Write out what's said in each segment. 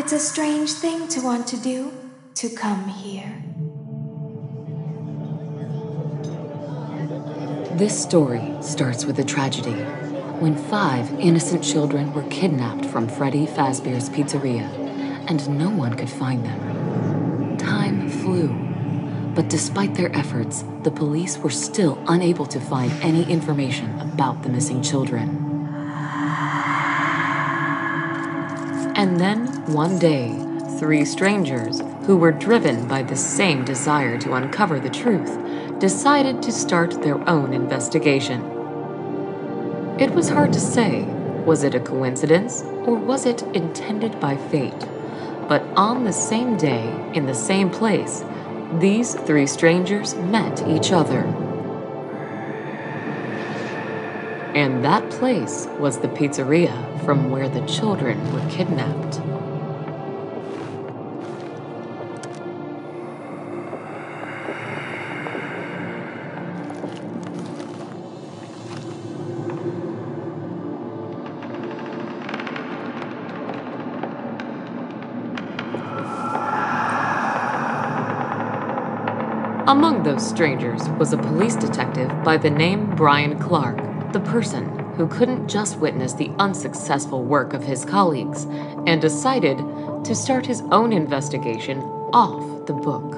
It's a strange thing to want to do, to come here. This story starts with a tragedy, when 5 innocent children were kidnapped from Freddy Fazbear's Pizzeria, and no one could find them. Time flew, but despite their efforts, the police were still unable to find any information about the missing children. And then, one day, 3 strangers, who were driven by the same desire to uncover the truth, decided to start their own investigation. It was hard to say, was it a coincidence or was it intended by fate? But on the same day, in the same place, these 3 strangers met each other. And that place was the pizzeria from where the children were kidnapped. Among those strangers was a police detective by the name Brian Clark, the person who couldn't just witness the unsuccessful work of his colleagues and decided to start his own investigation off the book.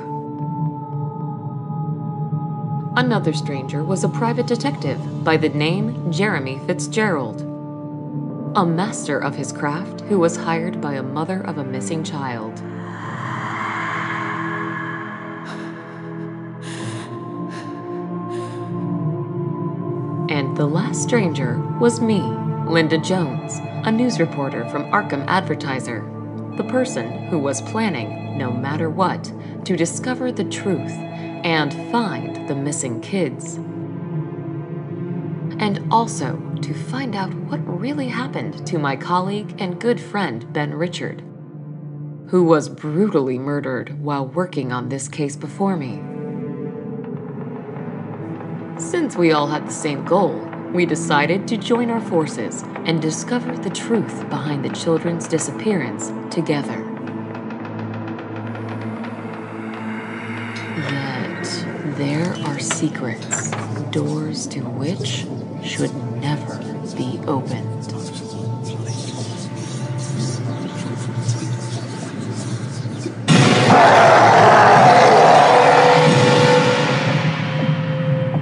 Another stranger was a private detective by the name Jeremy Fitzgerald, a master of his craft who was hired by a mother of a missing child. And the last stranger was me, Linda Jones, a news reporter from Arkham Advertiser, the person who was planning, no matter what, to discover the truth and find the missing kids. And also to find out what really happened to my colleague and good friend Ben Richard, who was brutally murdered while working on this case before me. Since we all had the same goal, we decided to join our forces and discover the truth behind the children's disappearance together. Yet, there are secrets, doors to which should never be opened.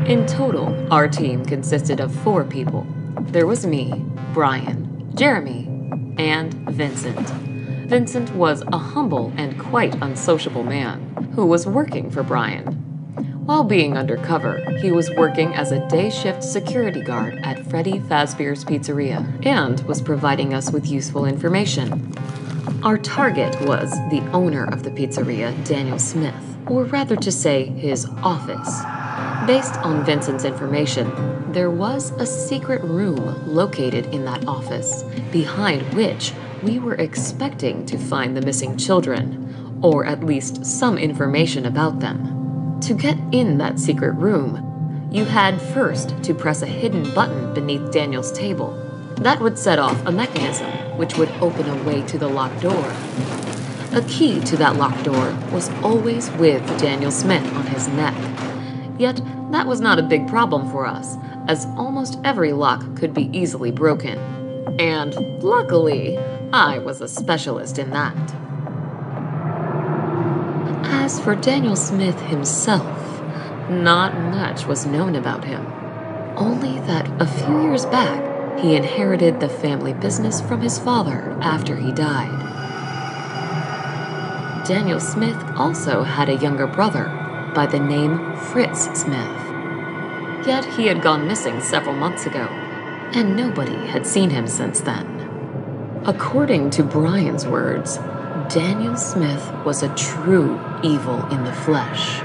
In total, our team consisted of 4 people. There was me, Brian, Jeremy, and Vincent. Vincent was a humble and quite unsociable man who was working for Brian. While being undercover, he was working as a day shift security guard at Freddy Fazbear's Pizzeria and was providing us with useful information. Our target was the owner of the pizzeria, Daniel Smith, or rather to say, his office. Based on Vincent's information, there was a secret room located in that office, behind which we were expecting to find the missing children, or at least some information about them. To get in that secret room, you had first to press a hidden button beneath Daniel's table. That would set off a mechanism which would open a way to the locked door. A key to that locked door was always with Daniel Smith on his neck. Yet, that was not a big problem for us, as almost every lock could be easily broken. And, luckily, I was a specialist in that. As for Daniel Smith himself, not much was known about him. Only that a few years back, he inherited the family business from his father after he died. Daniel Smith also had a younger brother by the name Fritz Smith. Yet he had gone missing several months ago, and nobody had seen him since then. According to Brian's words, Daniel Smith was a true evil in the flesh,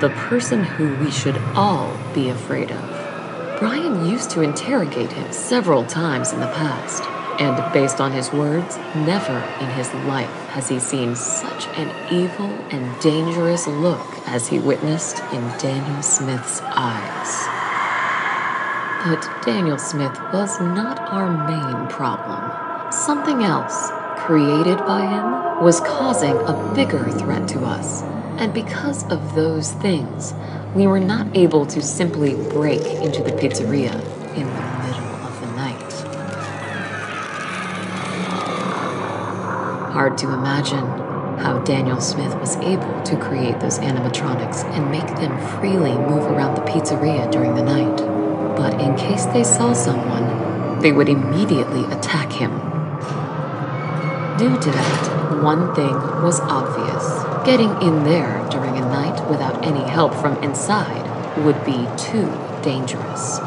the person who we should all be afraid of. Brian used to interrogate him several times in the past, and based on his words, never in his life has he seen such an evil and dangerous look as he witnessed in Daniel Smith's eyes. But Daniel Smith was not our main problem. Something else, created by him, was causing a bigger threat to us. And because of those things, we were not able to simply break into the pizzeria in the middle of the night. Hard to imagine how Daniel Smith was able to create those animatronics and make them freely move around the pizzeria during the night. But in case they saw someone, they would immediately attack him. Due to that, one thing was obvious. Getting in there during a night without any help from inside would be too dangerous.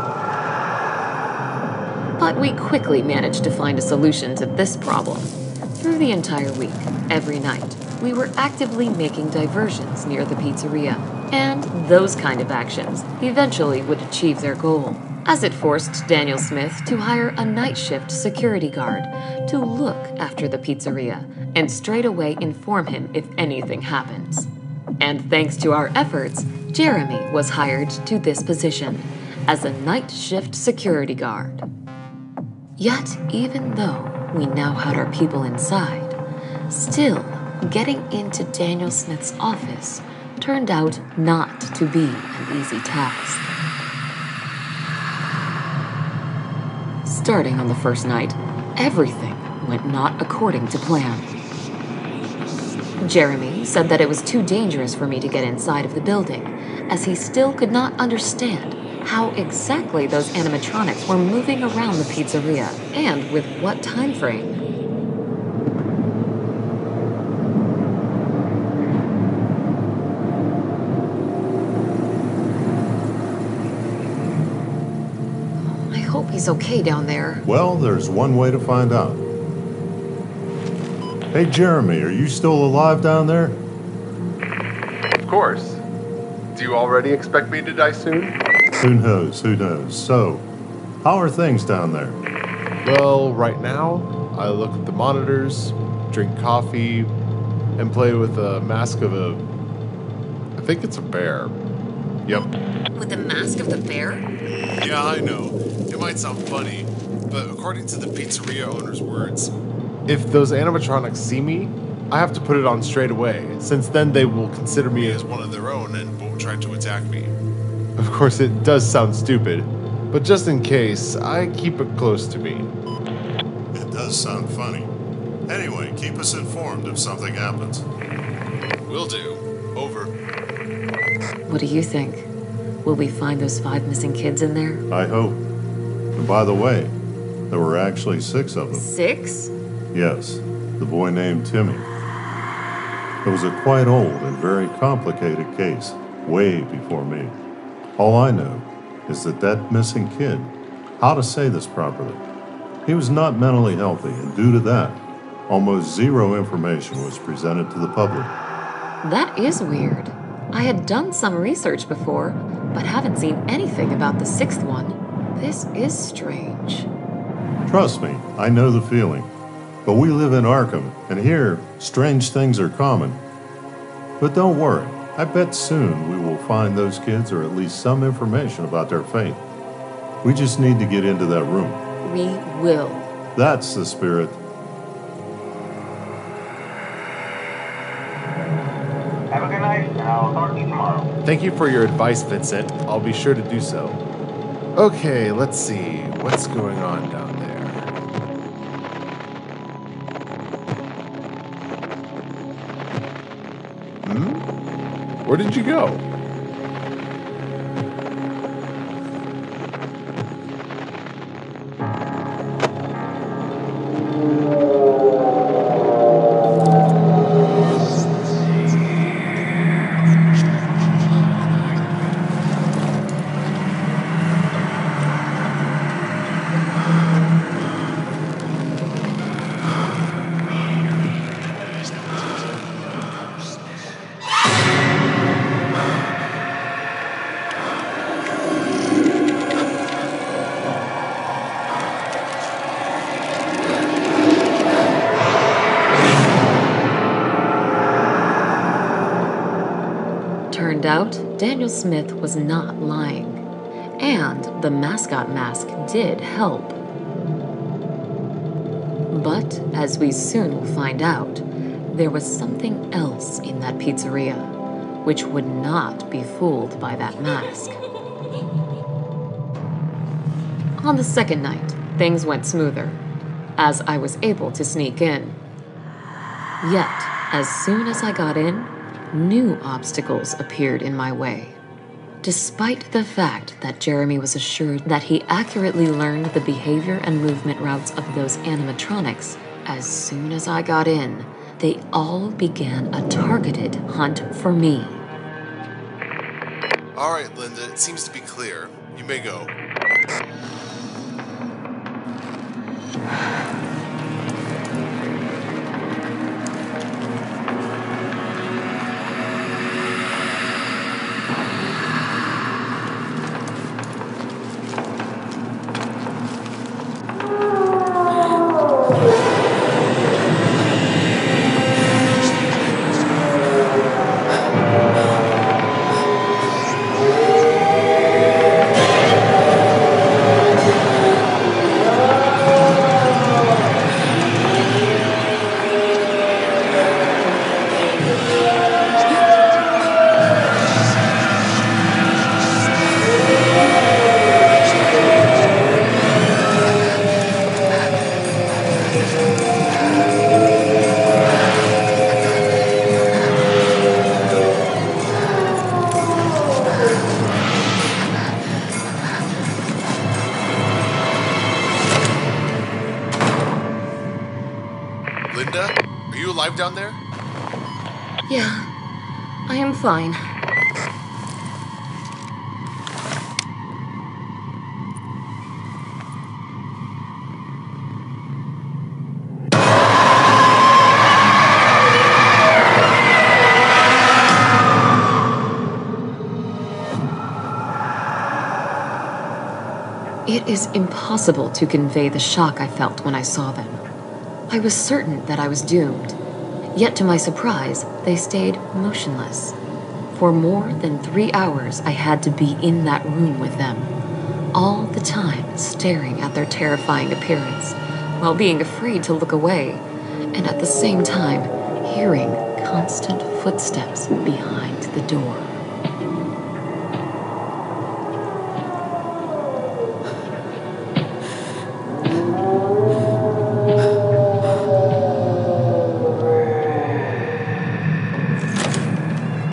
But we quickly managed to find a solution to this problem. Through the entire week, every night, we were actively making diversions near the pizzeria, and those kind of actions eventually would achieve their goal, as it forced Daniel Smith to hire a night shift security guard to look after the pizzeria and straight away inform him if anything happens. And thanks to our efforts, Jeremy was hired to this position as a night shift security guard. Yet, even though we now had our people inside, still, getting into Daniel Smith's office turned out not to be an easy task. Starting on the first night, everything went not according to plan. Jeremy said that it was too dangerous for me to get inside of the building, as he still could not understand how exactly those animatronics were moving around the pizzeria and with what time frame. I hope he's okay down there. Well, there's one way to find out. Hey, Jeremy, are you still alive down there? Of course. Do you already expect me to die soon? Who knows, who knows. So, how are things down there? Well, right now, I look at the monitors, drink coffee, and play with a mask of I think it's a bear. Yep. With the mask of the bear? Yeah, I know. It might sound funny, but according to the pizzeria owner's words, If those animatronics see me, I have to put it on straight away, since then they will consider me as one of their own and won't try to attack me. Of course, it does sound stupid, but just in case, I keep it close to me. It does sound funny. Anyway, keep us informed if something happens. Will do. Over. What do you think? Will we find those 5 missing kids in there? I hope. And by the way, there were actually 6 of them. 6? Yes, the boy named Timmy. It was a quite old and very complicated case, way before me. All I know is that missing kid, how to say this properly, he was not mentally healthy, and due to that, almost zero information was presented to the public. That is weird. I had done some research before, but haven't seen anything about the 6th one. This is strange. Trust me, I know the feeling. But we live in Arkham, and here, strange things are common. But don't worry, I bet soon we will find those kids, or at least some information about their fate. We just need to get into that room. We will. That's the spirit. Have a good night, and I'll talk to you tomorrow. Thank you for your advice, Vincent. I'll be sure to do so. Okay, let's see. What's going on down there? Where did you go? Turned out, Daniel Smith was not lying. And the mascot mask did help. But, as we soon will find out, there was something else in that pizzeria, which would not be fooled by that mask. On the second night, things went smoother, as I was able to sneak in. Yet, as soon as I got in, new obstacles appeared in my way. Despite the fact that Jeremy was assured that he accurately learned the behavior and movement routes of those animatronics, as soon as I got in, they all began a targeted hunt for me. All right, Linda, it seems to be clear. You may go. Linda, are you alive down there? Yeah, I am fine. It is impossible to convey the shock I felt when I saw them. I was certain that I was doomed. Yet to my surprise, they stayed motionless. For more than 3 hours, I had to be in that room with them, all the time staring at their terrifying appearance, while being afraid to look away, and at the same time, hearing constant footsteps behind the door.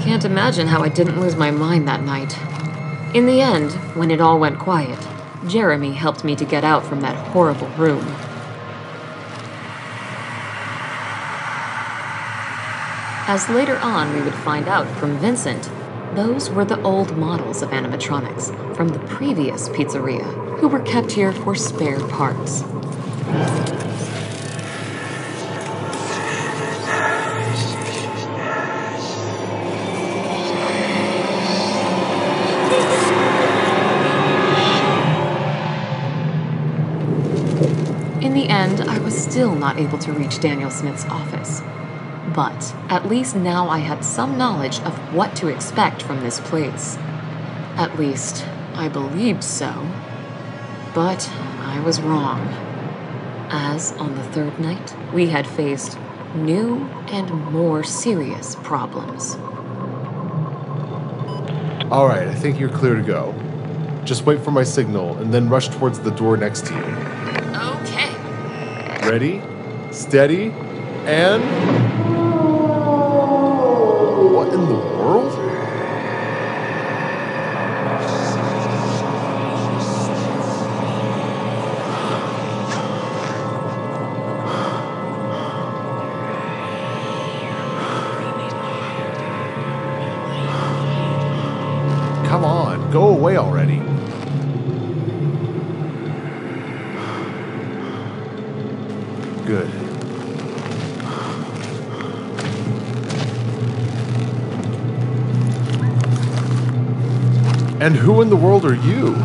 Can't imagine how I didn't lose my mind that night. In the end, when it all went quiet, Jeremy helped me to get out from that horrible room. As later on we would find out from Vincent, those were the old models of animatronics from the previous pizzeria, who were kept here for spare parts. In the end, I was still not able to reach Daniel Smith's office. But at least now I had some knowledge of what to expect from this place. At least, I believed so. But I was wrong. As on the third night, we had faced new and more serious problems. All right, I think you're clear to go. Just wait for my signal and then rush towards the door next to you. Okay. Ready, steady, and... What in the world? Come on, go away already. Good. And who in the world are you?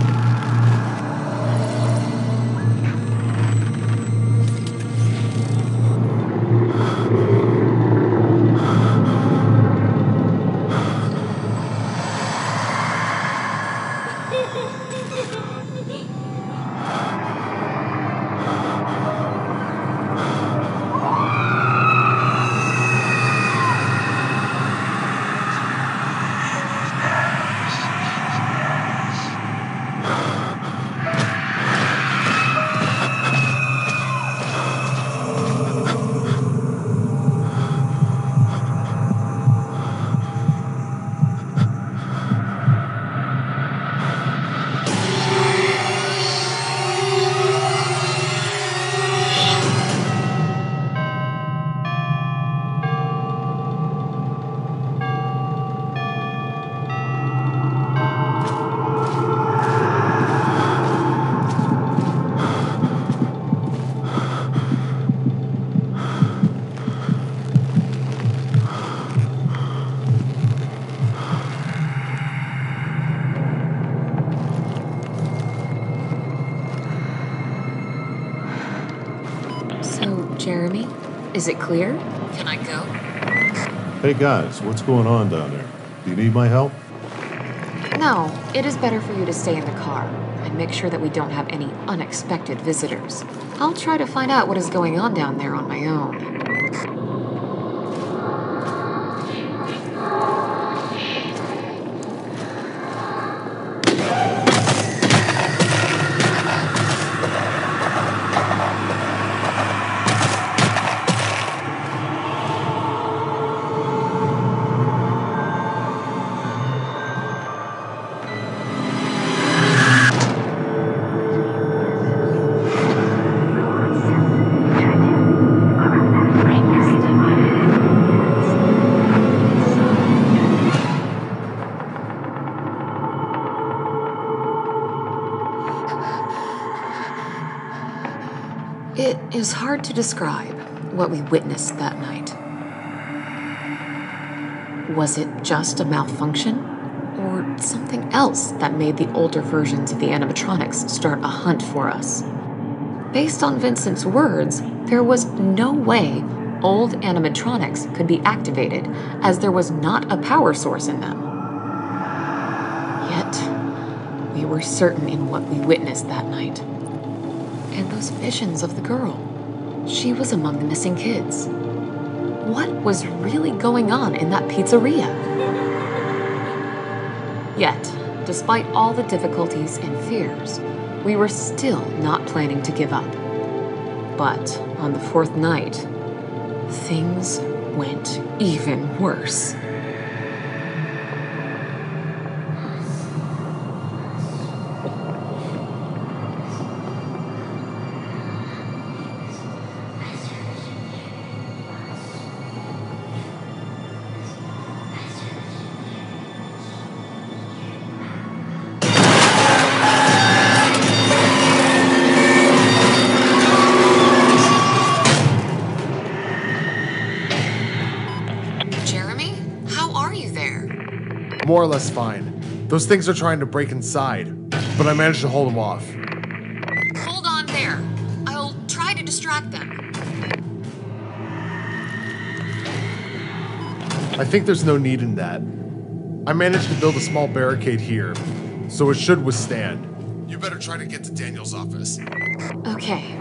Jeremy, is it clear? Can I go? Hey guys, what's going on down there? Do you need my help? No, it is better for you to stay in the car and make sure that we don't have any unexpected visitors. I'll try to find out what is going on down there on my own. It is hard to describe what we witnessed that night. Was it just a malfunction? Or something else that made the older versions of the animatronics start a hunt for us? Based on Vincent's words, there was no way old animatronics could be activated, as there was not a power source in them. Yet, we were certain in what we witnessed that night. And those visions of the girl. She was among the missing kids. What was really going on in that pizzeria? Yet, despite all the difficulties and fears, we were still not planning to give up. But on the fourth night, things went even worse. More or less fine. Those things are trying to break inside, but I managed to hold them off. Hold on there. I'll try to distract them. I think there's no need in that. I managed to build a small barricade here, so it should withstand. You better try to get to Daniel's office. Okay.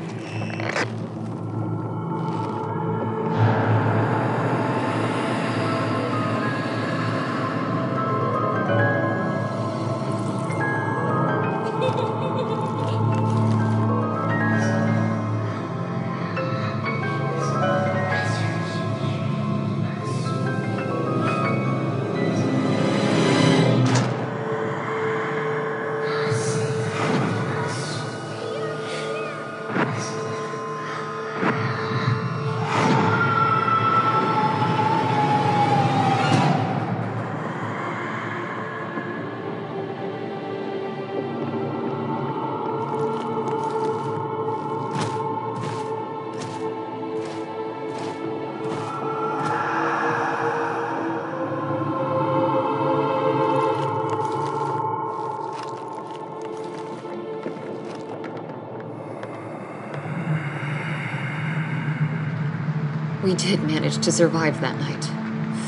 We did manage to survive that night,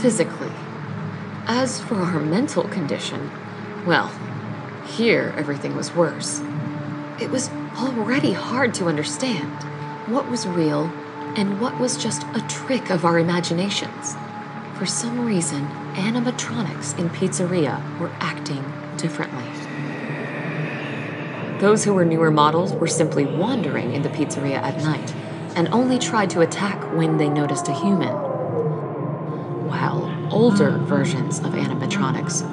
physically. As for our mental condition, well, here everything was worse. It was already hard to understand what was real and what was just a trick of our imaginations. For some reason, animatronics in Pizzeria were acting differently. Those who were newer models were simply wandering in the pizzeria at night and only tried to attack when they noticed a human, while older versions of animatronics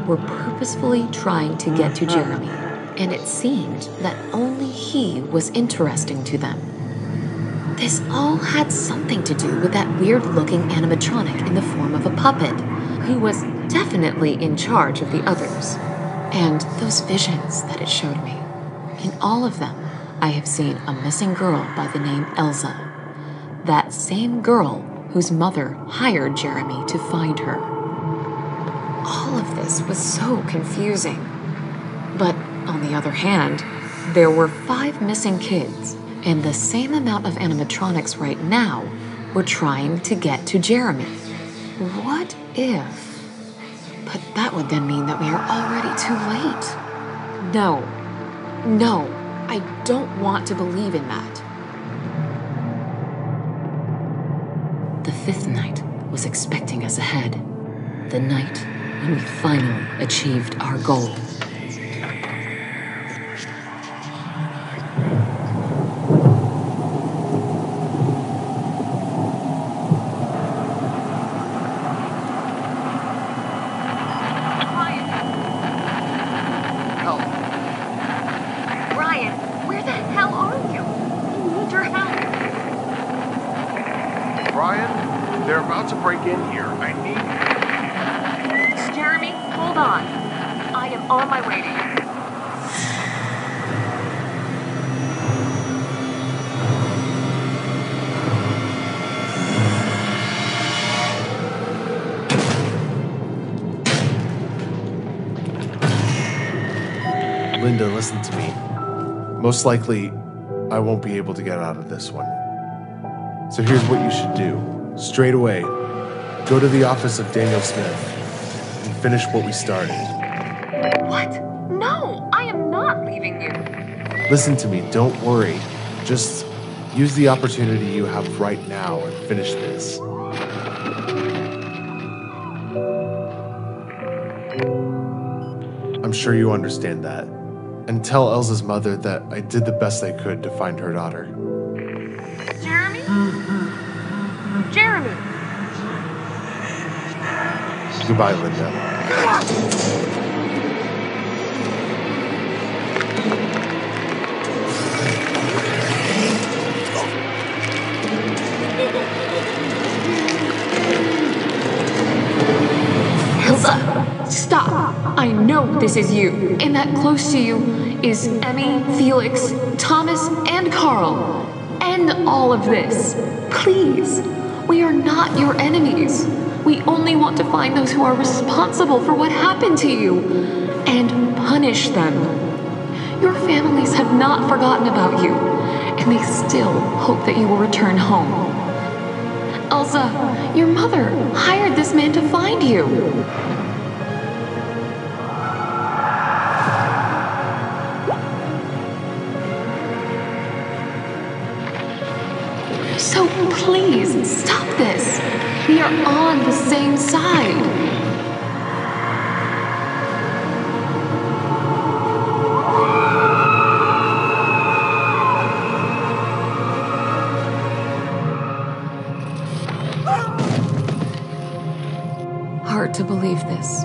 were purposefully trying to get to Jeremy, and it seemed that only he was interesting to them. This all had something to do with that weird-looking animatronic in the form of a puppet, who was definitely in charge of the others, and those visions that it showed me. In all of them, I have seen a missing girl by the name Elsa, that same girl whose mother hired Jeremy to find her. All of this was so confusing. But on the other hand, there were 5 missing kids, And the same amount of animatronics right now were trying to get to Jeremy. What if? But that would then mean that we are already too late. No, I don't want to believe in that. The fifth night was expecting us ahead. The night when we finally achieved our goal. They're about to break in here. I need... Jeremy, hold on. I am on my way to you. Linda, listen to me. Most likely, I won't be able to get out of this one. So here's what you should do. Straight away, go to the office of Daniel Smith and finish what we started. What? No, I am not leaving you. Listen to me, don't worry. Just use the opportunity you have right now and finish this. I'm sure you understand that. And tell Elsa's mother that I did the best I could to find her daughter. Jeremy? Jeremy! Goodbye, Linda. Elsa, stop! I know this is you, and that close to you is Emmy, Felix, Thomas, and Carl. End all of this. Please. We are not your enemies. We only want to find those who are responsible for what happened to you and punish them. Your families have not forgotten about you, and they still hope that you will return home. Elsa, your mother hired this man to find you. So please, stop this. We are on the same side. Hard to believe this,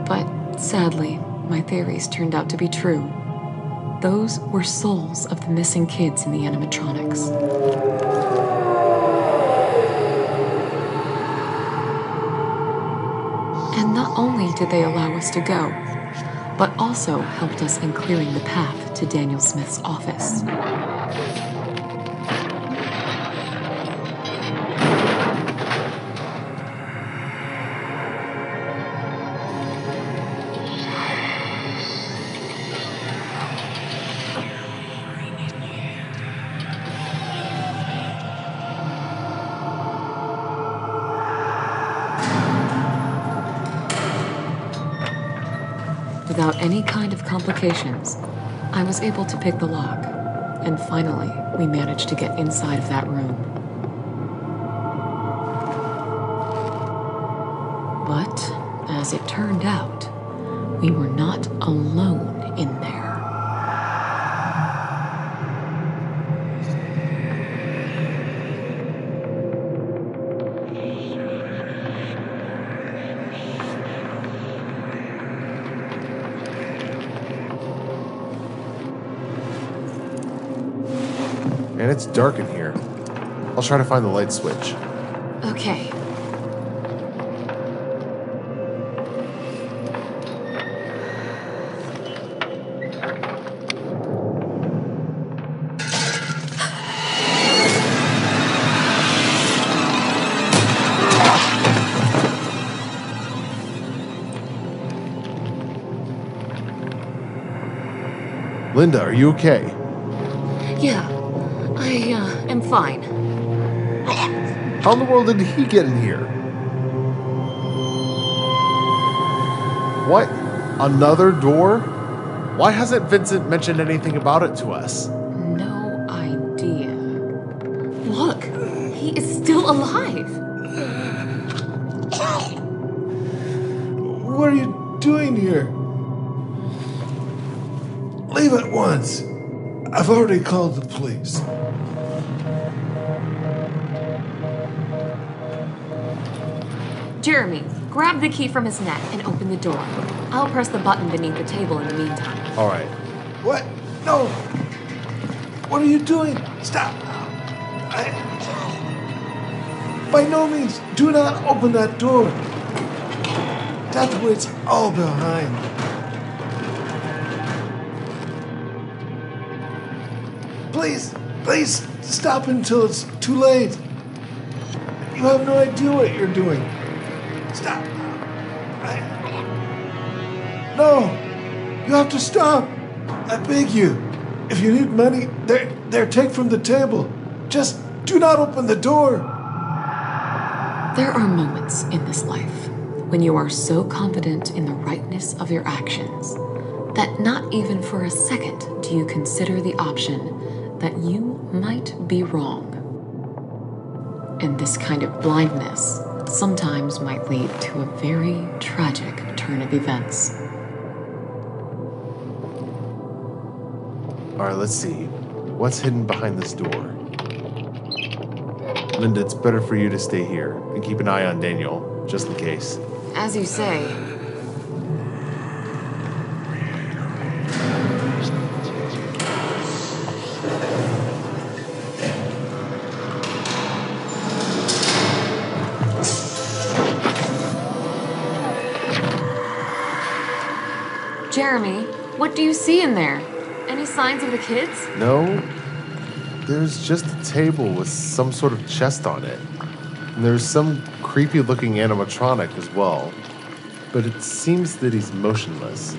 but sadly, my theories turned out to be true. Those were souls of the missing kids in the animatronics. And not only did they allow us to go, but also helped us in clearing the path to Daniel Smith's office. Without any kind of complications, I was able to pick the lock, and finally, we managed to get inside of that room. But, as it turned out, we were not alone in there. Man, it's dark in here. I'll try to find the light switch. Okay. Linda, are you okay? Yeah, am fine. How in the world did he get in here? What? Another door? Why hasn't Vincent mentioned anything about it to us? No idea. Look, he is still alive. What are you doing here? Leave at once. I've already called the police. Jeremy, grab the key from his neck and open the door. I'll press the button beneath the table in the meantime. All right. What? No! What are you doing? Stop! By no means, do not open that door. Death waits all behind. Please, stop until it's too late. You have no idea what you're doing. Stop. No! You have to stop. I beg you. If you need money, there, take from the table. Just do not open the door. There are moments in this life when you are so confident in the rightness of your actions that not even for a second do you consider the option that you might be wrong. And this kind of blindness sometimes might lead to a very tragic turn of events. All right, let's see. What's hidden behind this door? Linda, it's better for you to stay here and keep an eye on Daniel, just in case. As you say. Jeremy, what do you see in there? Any signs of the kids? No, there's just a table with some sort of chest on it. And there's some creepy-looking animatronic as well. But it seems that he's motionless.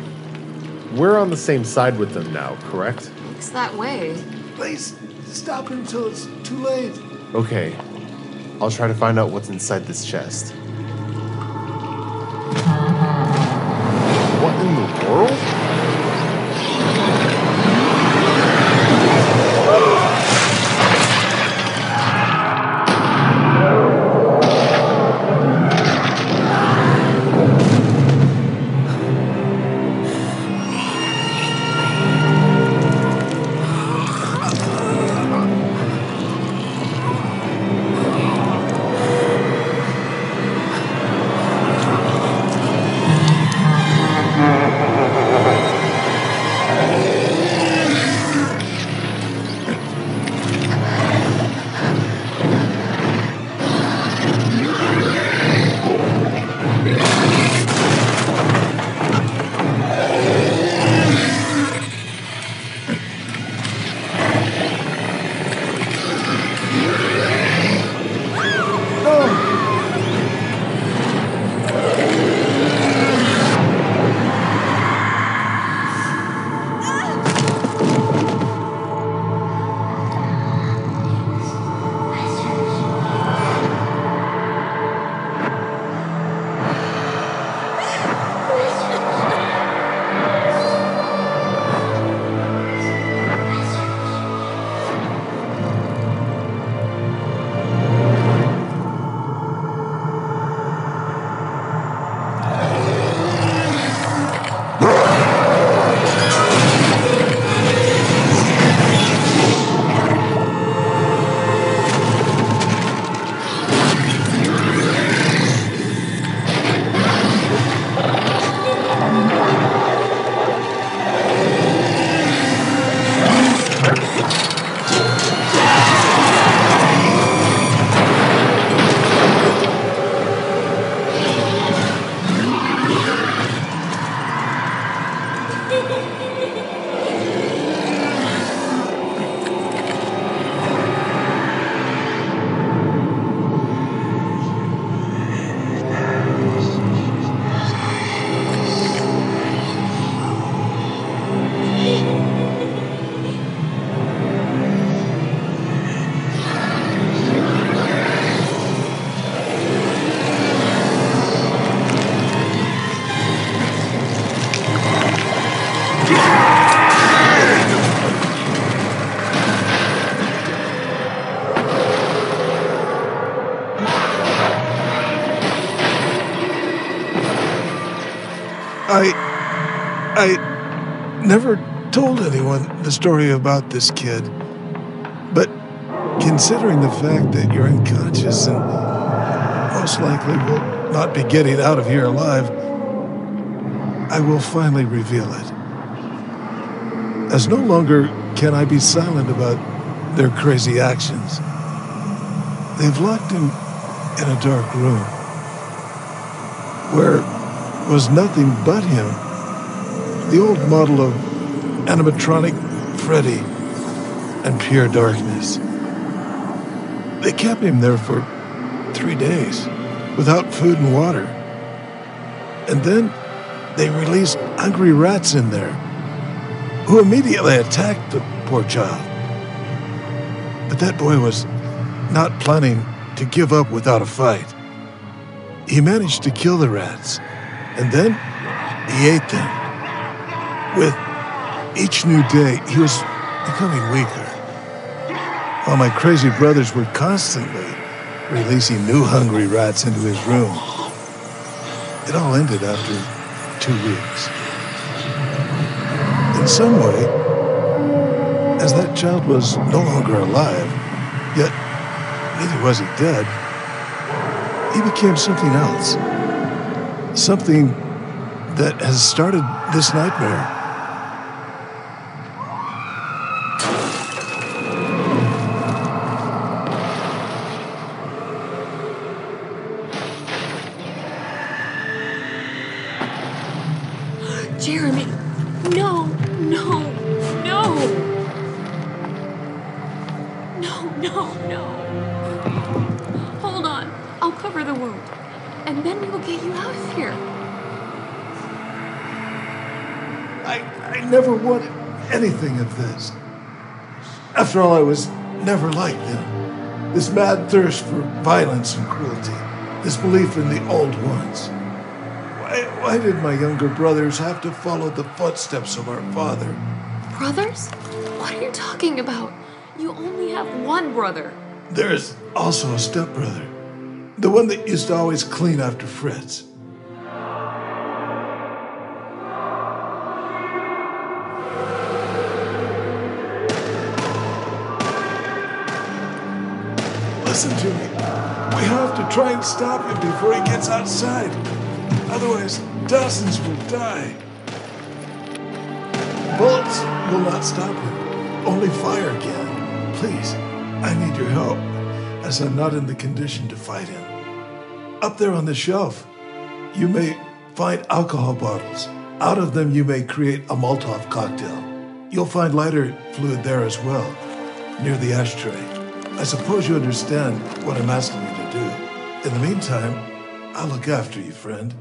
We're on the same side with them now, correct? Looks that way. Please, stop until it's too late. Okay, I'll try to find out what's inside this chest. What in the world? I never told anyone the story about this kid. But considering the fact that you're unconscious and most likely will not be getting out of here alive, I will finally reveal it. As no longer can I be silent about their crazy actions. They've locked him in a dark room where was nothing but him. The old model of animatronic Freddy and pure darkness. They kept him there for 3 days without food and water. And then they released hungry rats in there who immediately attacked the poor child. But that boy was not planning to give up without a fight. He managed to kill the rats, and then he ate them. With each new day, he was becoming weaker, while my crazy brothers were constantly releasing new hungry rats into his room. It all ended after 2 weeks. In some way, as that child was no longer alive, yet neither was he dead, he became something else. Something that has started this nightmare. Jeremy, no, no, no. No. Hold on, I'll cover the wound, and then we will get you out of here. I never wanted anything of this. After all, I was never like them. This mad thirst for violence and cruelty. This belief in the old ones. Why did my younger brothers have to follow the footsteps of our father? Brothers? What are you talking about? You only have one brother. There's also a stepbrother. The one that used to always clean after Fritz. Listen to me. We have to try and stop him before he gets outside. Otherwise, dozens will die. Bullets will not stop him. Only fire can. Please, I need your help, as I'm not in the condition to fight him. Up there on the shelf, you may find alcohol bottles. Out of them, you may create a Molotov cocktail. You'll find lighter fluid there as well, near the ashtray. I suppose you understand what I'm asking you to do. In the meantime, I'll look after you, friend.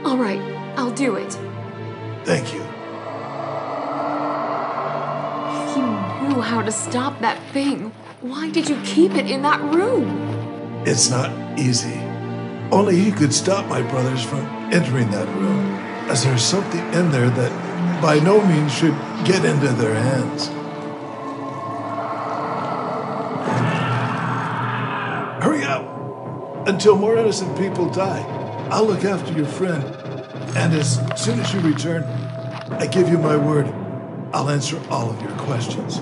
All right, I'll do it. Thank you. You knew how to stop that thing. Why did you keep it in that room? It's not easy. Only he could stop my brothers from entering that room, as there's something in there that by no means should get into their hands. Hurry up, until more innocent people die. I'll look after your friend, and as soon as you return, I give you my word, I'll answer all of your questions.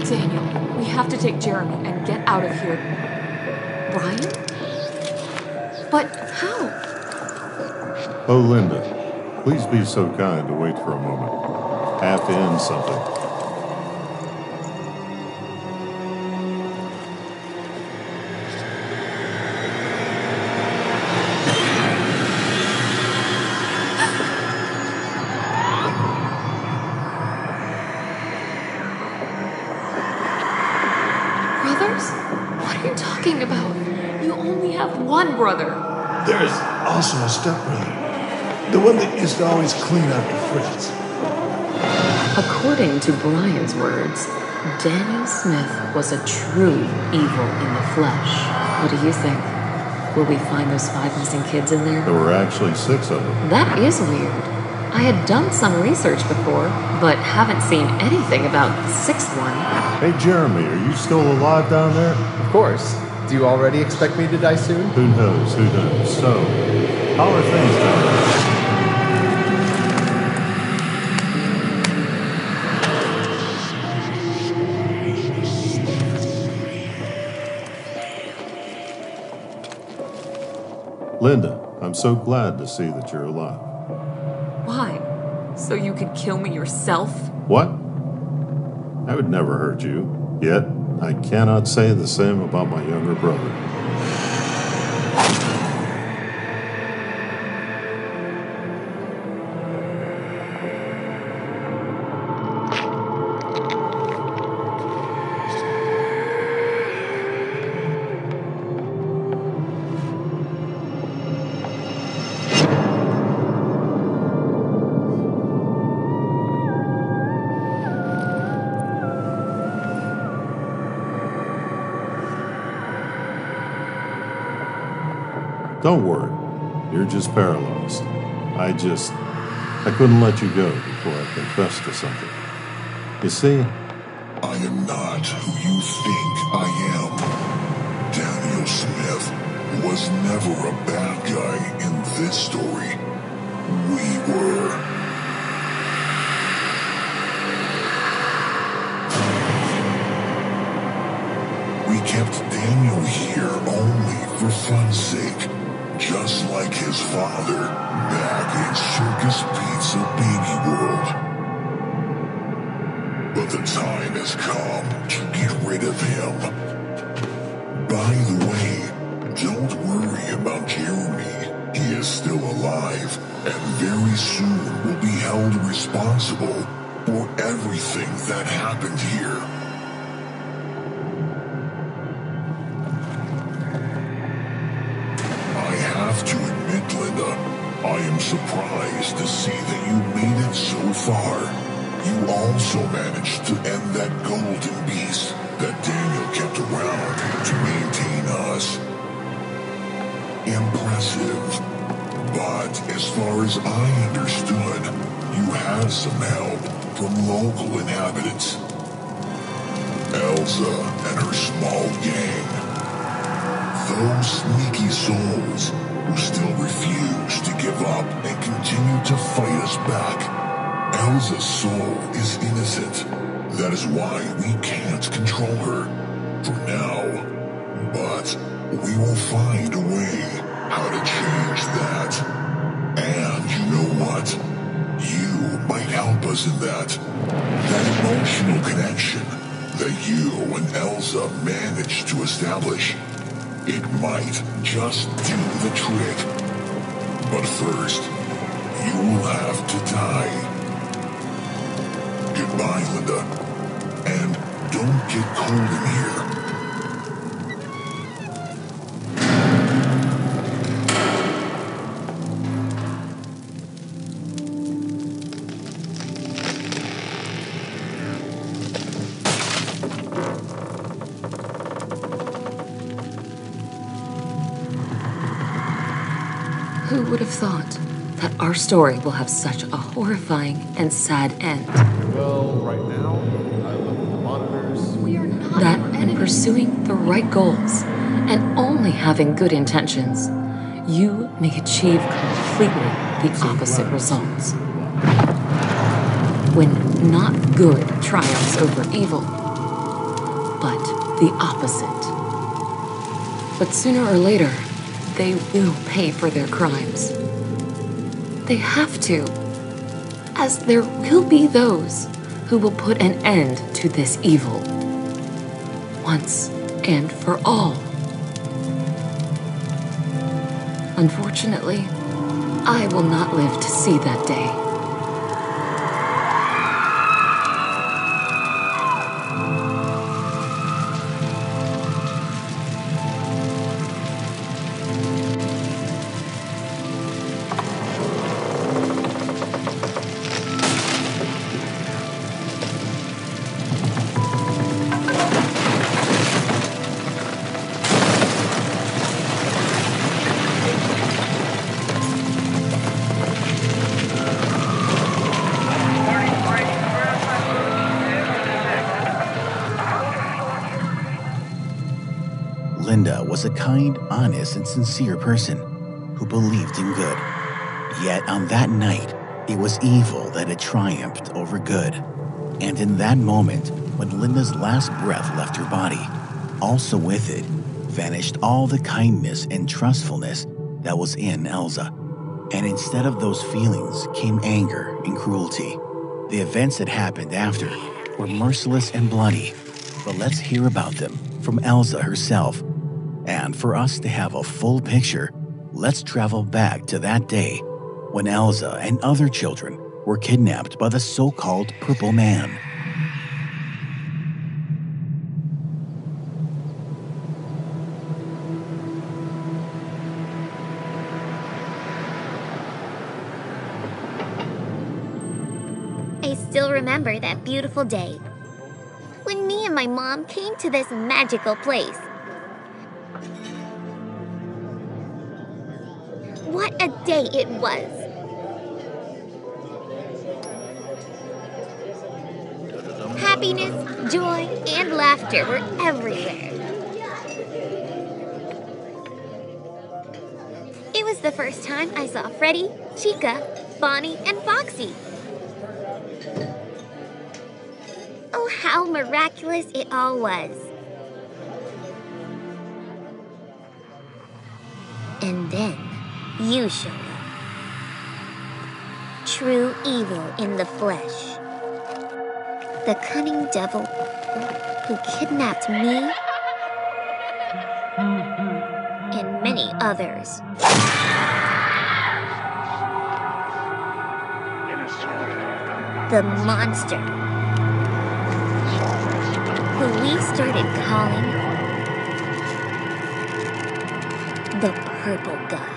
Daniel, we have to take Jeremy and get out of here. Brian? But how? Oh, Linda, please be so kind to wait for a moment. Have to end something. Brothers? What are you talking about? You only have one brother. There's also a stepbrother. The one that used to always clean after Fritz. According to Brian's words, Daniel Smith was a true evil in the flesh. What do you think? Will we find those 5 missing kids in there? There were actually 6 of them. That is weird. I had done some research before, but haven't seen anything about the 6th one. Hey, Jeremy, are you still alive down there? Of course. Do you already expect me to die soon? Who knows? Who knows? So, how are things down there? Linda, I'm so glad to see that you're alive. Why? So you could kill me yourself? What? I would never hurt you. Yet, I cannot say the same about my younger brother. Don't worry. You're just paralyzed. I couldn't let you go before I confessed to something. You see, I am not who you think I am. Daniel Smith was never a bad guy in this story. We were. We kept Daniel here only for fun's sake. Just like his father, back in Circus Pizza Baby World. But the time has come to get rid of him. By the way, don't worry about Jeremy. He is still alive, and very soon will be held responsible for everything that happened here. To admit, Linda, I am surprised to see that you made it so far. You also managed to end that golden beast that Daniel kept around to maintain us. Impressive. But as far as I understood, you had some help from local inhabitants. Elsa and her small gang. Those sneaky souls who still refuse to give up and continue to fight us back. Elsa's soul is innocent. That is why we can't control her for now. But we will find a way how to change that. And you know what? You might help us in that. That emotional connection that you and Elsa managed to establish. It might just do the trick. But first, you will have to die. Goodbye, Linda. And don't get cold in here. Who would have thought that our story will have such a horrifying and sad end? Well, right now, I look at the monitors. We are not that in pursuing the right goals and only having good intentions, you may achieve completely the opposite results. When not good triumphs over evil, but the opposite. But sooner or later, they will pay for their crimes. They have to, as there will be those who will put an end to this evil, once and for all. Unfortunately, I will not live to see that day. Linda was a kind, honest, and sincere person who believed in good. Yet on that night, it was evil that had triumphed over good. And in that moment, when Linda's last breath left her body, also with it vanished all the kindness and trustfulness that was in Elza. And instead of those feelings came anger and cruelty. The events that happened after were merciless and bloody, but let's hear about them from Elza herself. And for us to have a full picture, let's travel back to that day when Elza and other children were kidnapped by the so-called Purple Man. I still remember that beautiful day when me and my mom came to this magical place. What a day it was! Happiness, joy, and laughter were everywhere. It was the first time I saw Freddy, Chica, Bonnie, and Foxy. Oh, how miraculous it all was. And then you showed up. True evil in the flesh. The cunning devil who kidnapped me and many others. The monster who we started calling the Purple Guy.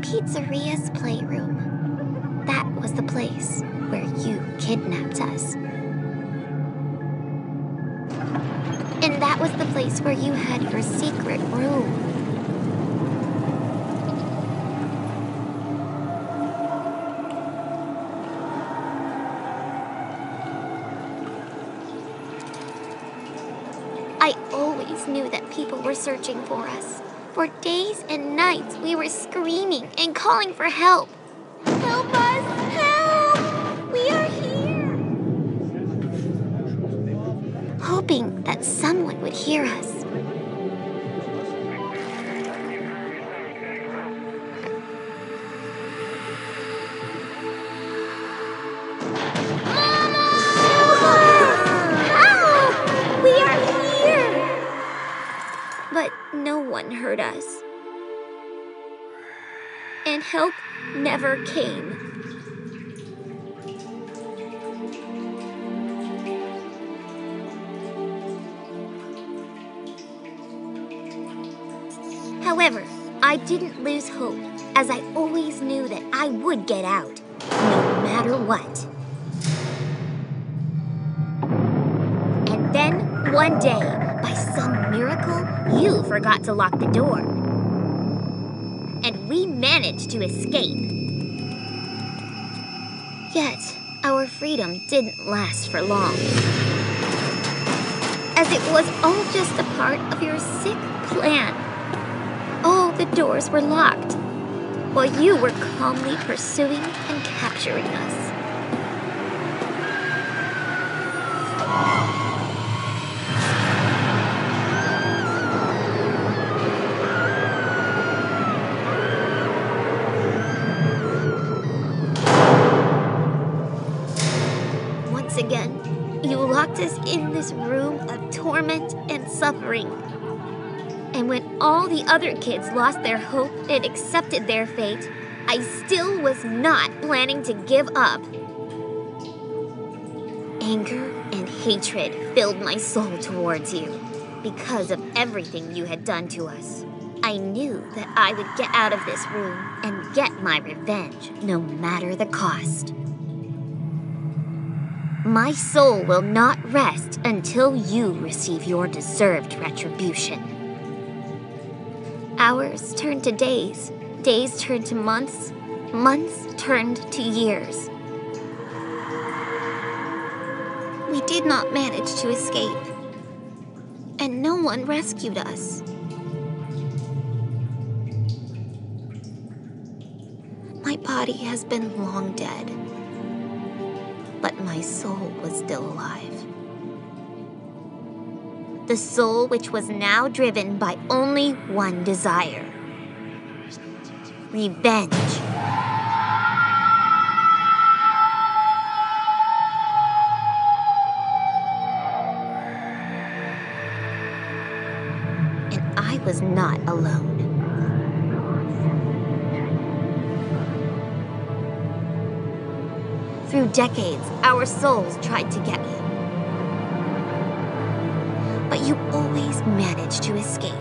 Pizzeria's playroom. That was the place where you kidnapped us. And that was the place where you had your secret room. I always knew that people were searching for us. For days and nights, we were screaming and calling for help. Help us! Help! We are here! Hoping that someone would hear us. But no one heard us. And help never came. However, I didn't lose hope, as I always knew that I would get out, no matter what. And then, one day, by some miracle, you forgot to lock the door. And we managed to escape. Yet, our freedom didn't last for long. As it was all just a part of your sick plan. All the doors were locked. while you were calmly pursuing and capturing us. Once again, you locked us in this room of torment and suffering. And when all the other kids lost their hope and accepted their fate, I still was not planning to give up. Anger and hatred filled my soul towards you because of everything you had done to us. I knew that I would get out of this room and get my revenge, no matter the cost. My soul will not rest until you receive your deserved retribution. Hours turned to days, days turned to months, months turned to years. We did not manage to escape, and no one rescued us. My body has been long dead, but my soul was still alive. The soul which was now driven by only one desire: revenge. And I was not alone. Through decades, our souls tried to get you. But you always managed to escape.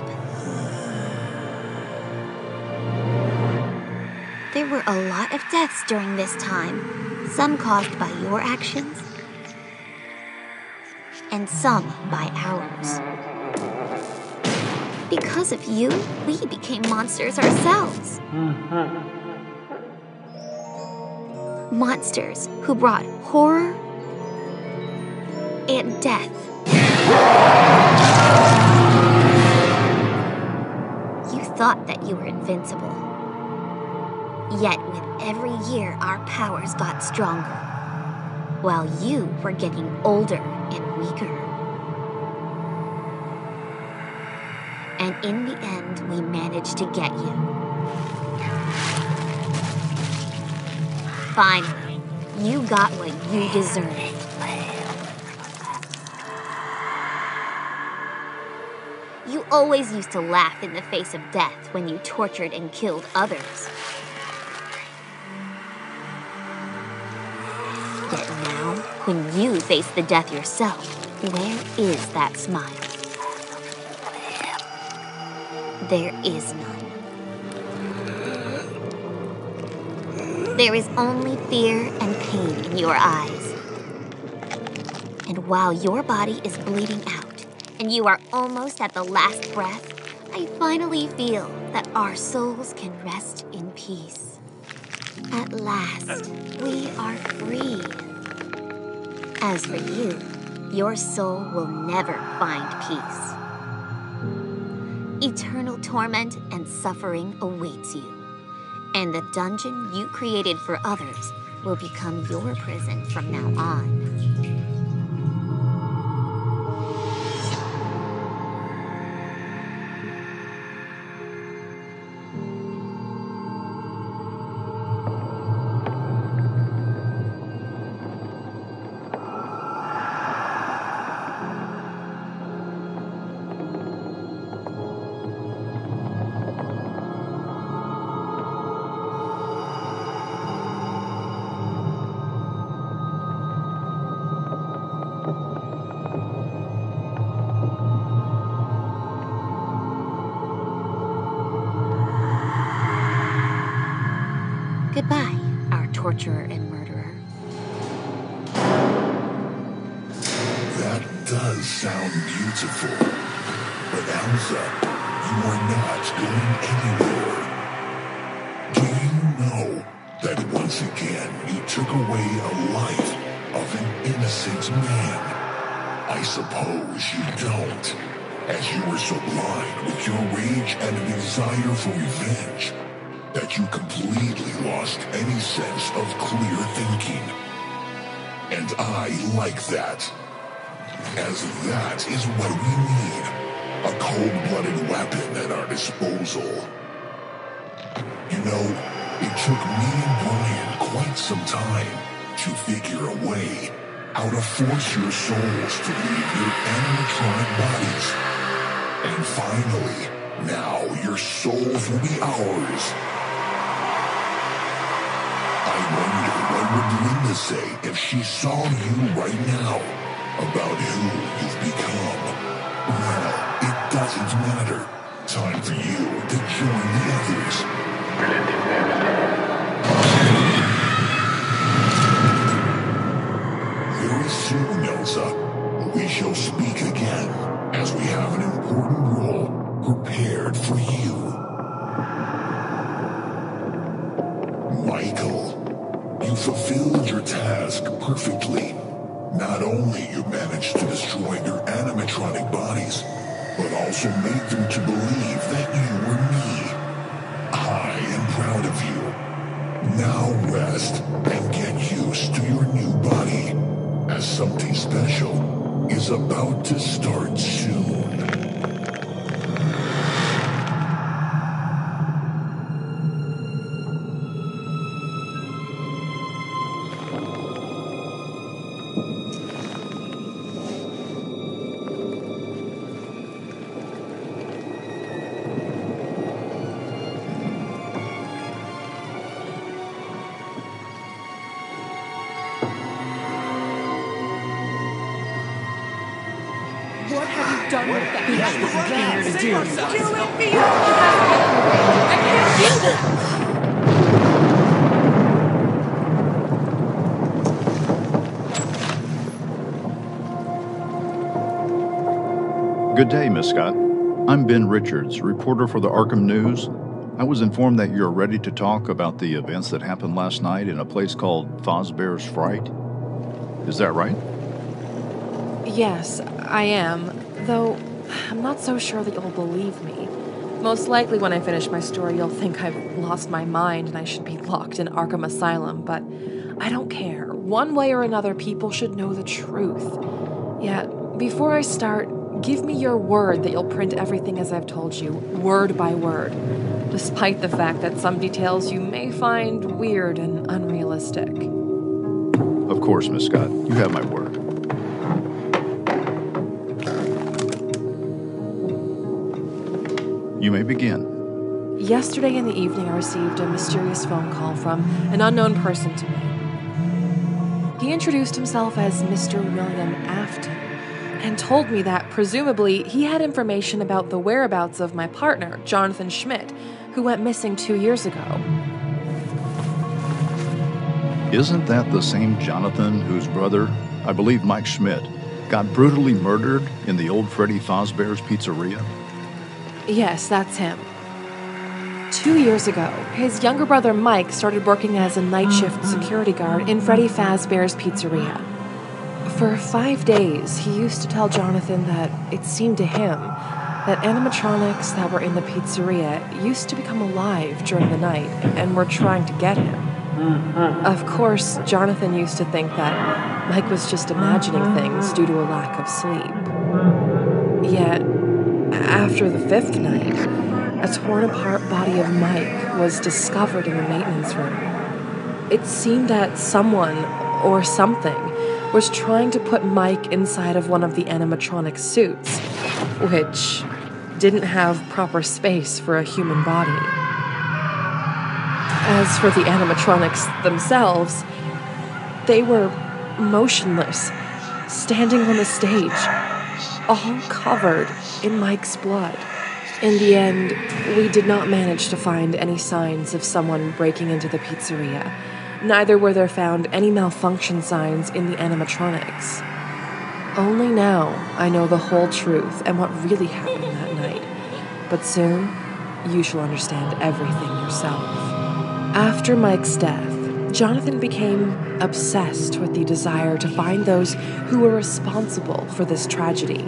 There were a lot of deaths during this time, some caused by your actions, and some by ours. Because of you, we became monsters ourselves. Monsters who brought horror and death. You thought that you were invincible. Yet with every year, our powers got stronger, while you were getting older and weaker. And in the end, we managed to get you. Finally, you got what you deserved. You always used to laugh in the face of death when you tortured and killed others. Yet now, when you face the death yourself, where is that smile? There is none. There is only fear and pain in your eyes. And while your body is bleeding out, and you are almost at the last breath, I finally feel that our souls can rest in peace. At last, we are free. As for you, your soul will never find peace. Eternal torment and suffering awaits you, and the dungeon you created for others will become your prison from now on. Goodbye, our torturer and murderer. That does sound beautiful. But Elsa, you are not going anywhere. Do you know that once again you took away a life of an innocent man? I suppose you don't, as you were so blind with your rage and a desire for revenge. that you completely lost any sense of clear thinking. And I like that. As that is what we need. A cold-blooded weapon at our disposal. You know, it took me and Brian quite some time to figure a way how to force your souls to leave your animatronic bodies. And finally, now your souls will be ours. I wonder what would Linda say if she saw you right now about who you've become. Well, it doesn't matter. Time for you to join the others. Very soon, Elsa, we shall speak again, as we have an important role prepared for you. Michael, you fulfilled your task perfectly. Not only you managed to destroy their animatronic bodies, but also made them to believe that you were me. I am proud of you. Now rest and get used to your new body, as something special is about to start soon. What have you done with that? Good day, Miss Scott. I'm Ben Richards, reporter for the Arkham News. I was informed that you're ready to talk about the events that happened last night in a place called Fazbear's Fright. Is that right? Yes, I am. Though, I'm not so sure that you'll believe me. Most likely when I finish my story, you'll think I've lost my mind and I should be locked in Arkham Asylum, but I don't care. One way or another, people should know the truth. Yet, before I start, give me your word that you'll print everything as I've told you, word by word, despite the fact that some details you may find weird and unrealistic. Of course, Miss Scott. You have my word. You may begin. Yesterday in the evening, I received a mysterious phone call from an unknown person to me. He introduced himself as Mr. William Afton and told me that, presumably, he had information about the whereabouts of my partner, Jonathan Schmidt, who went missing 2 years ago. Isn't that the same Jonathan whose brother, I believe Mike Schmidt, got brutally murdered in the old Freddy Fazbear's Pizzeria? Yes, that's him. 2 years ago, his younger brother Mike started working as a night shift security guard in Freddy Fazbear's Pizzeria. For 5 days, he used to tell Jonathan that it seemed to him that animatronics that were in the pizzeria used to become alive during the night and were trying to get him. Of course, Jonathan used to think that Mike was just imagining things due to a lack of sleep. Yet, after the 5th night, a torn-apart body of Mike was discovered in the maintenance room. It seemed that someone, or something, was trying to put Mike inside of one of the animatronic suits, which didn't have proper space for a human body. As for the animatronics themselves, they were motionless, standing on the stage, all covered in Mike's blood. In the end, we did not manage to find any signs of someone breaking into the pizzeria. Neither were there found any malfunction signs in the animatronics. Only now I know the whole truth and what really happened that night. But soon, you shall understand everything yourself. After Mike's death, Jonathan became obsessed with the desire to find those who were responsible for this tragedy.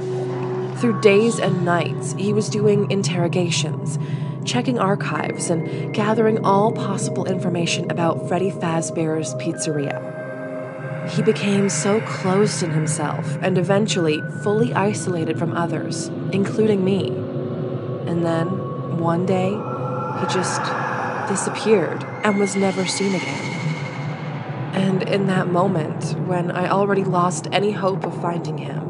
Through days and nights, he was doing interrogations, checking archives and gathering all possible information about Freddy Fazbear's Pizzeria. He became so closed in himself and eventually fully isolated from others, including me. And then, one day, he just disappeared and was never seen again. And in that moment, when I already lost any hope of finding him,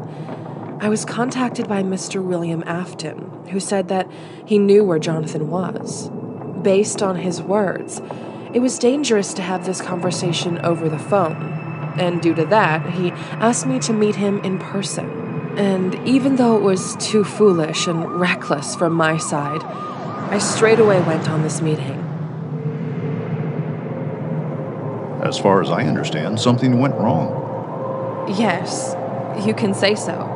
I was contacted by Mr. William Afton, who said that he knew where Jonathan was. Based on his words, it was dangerous to have this conversation over the phone, and due to that, he asked me to meet him in person. And even though it was too foolish and reckless from my side, I straight away went on this meeting. As far as I understand, something went wrong. Yes, you can say so.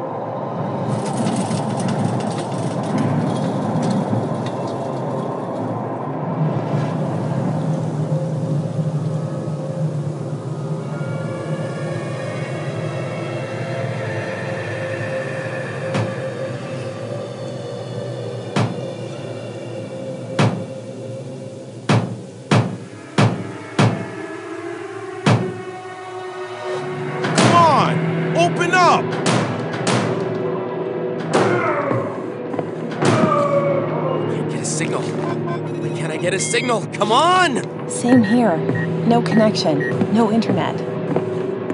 Open up! Can't get a signal. Why can't I get a signal? Come on! Same here. No connection. No internet.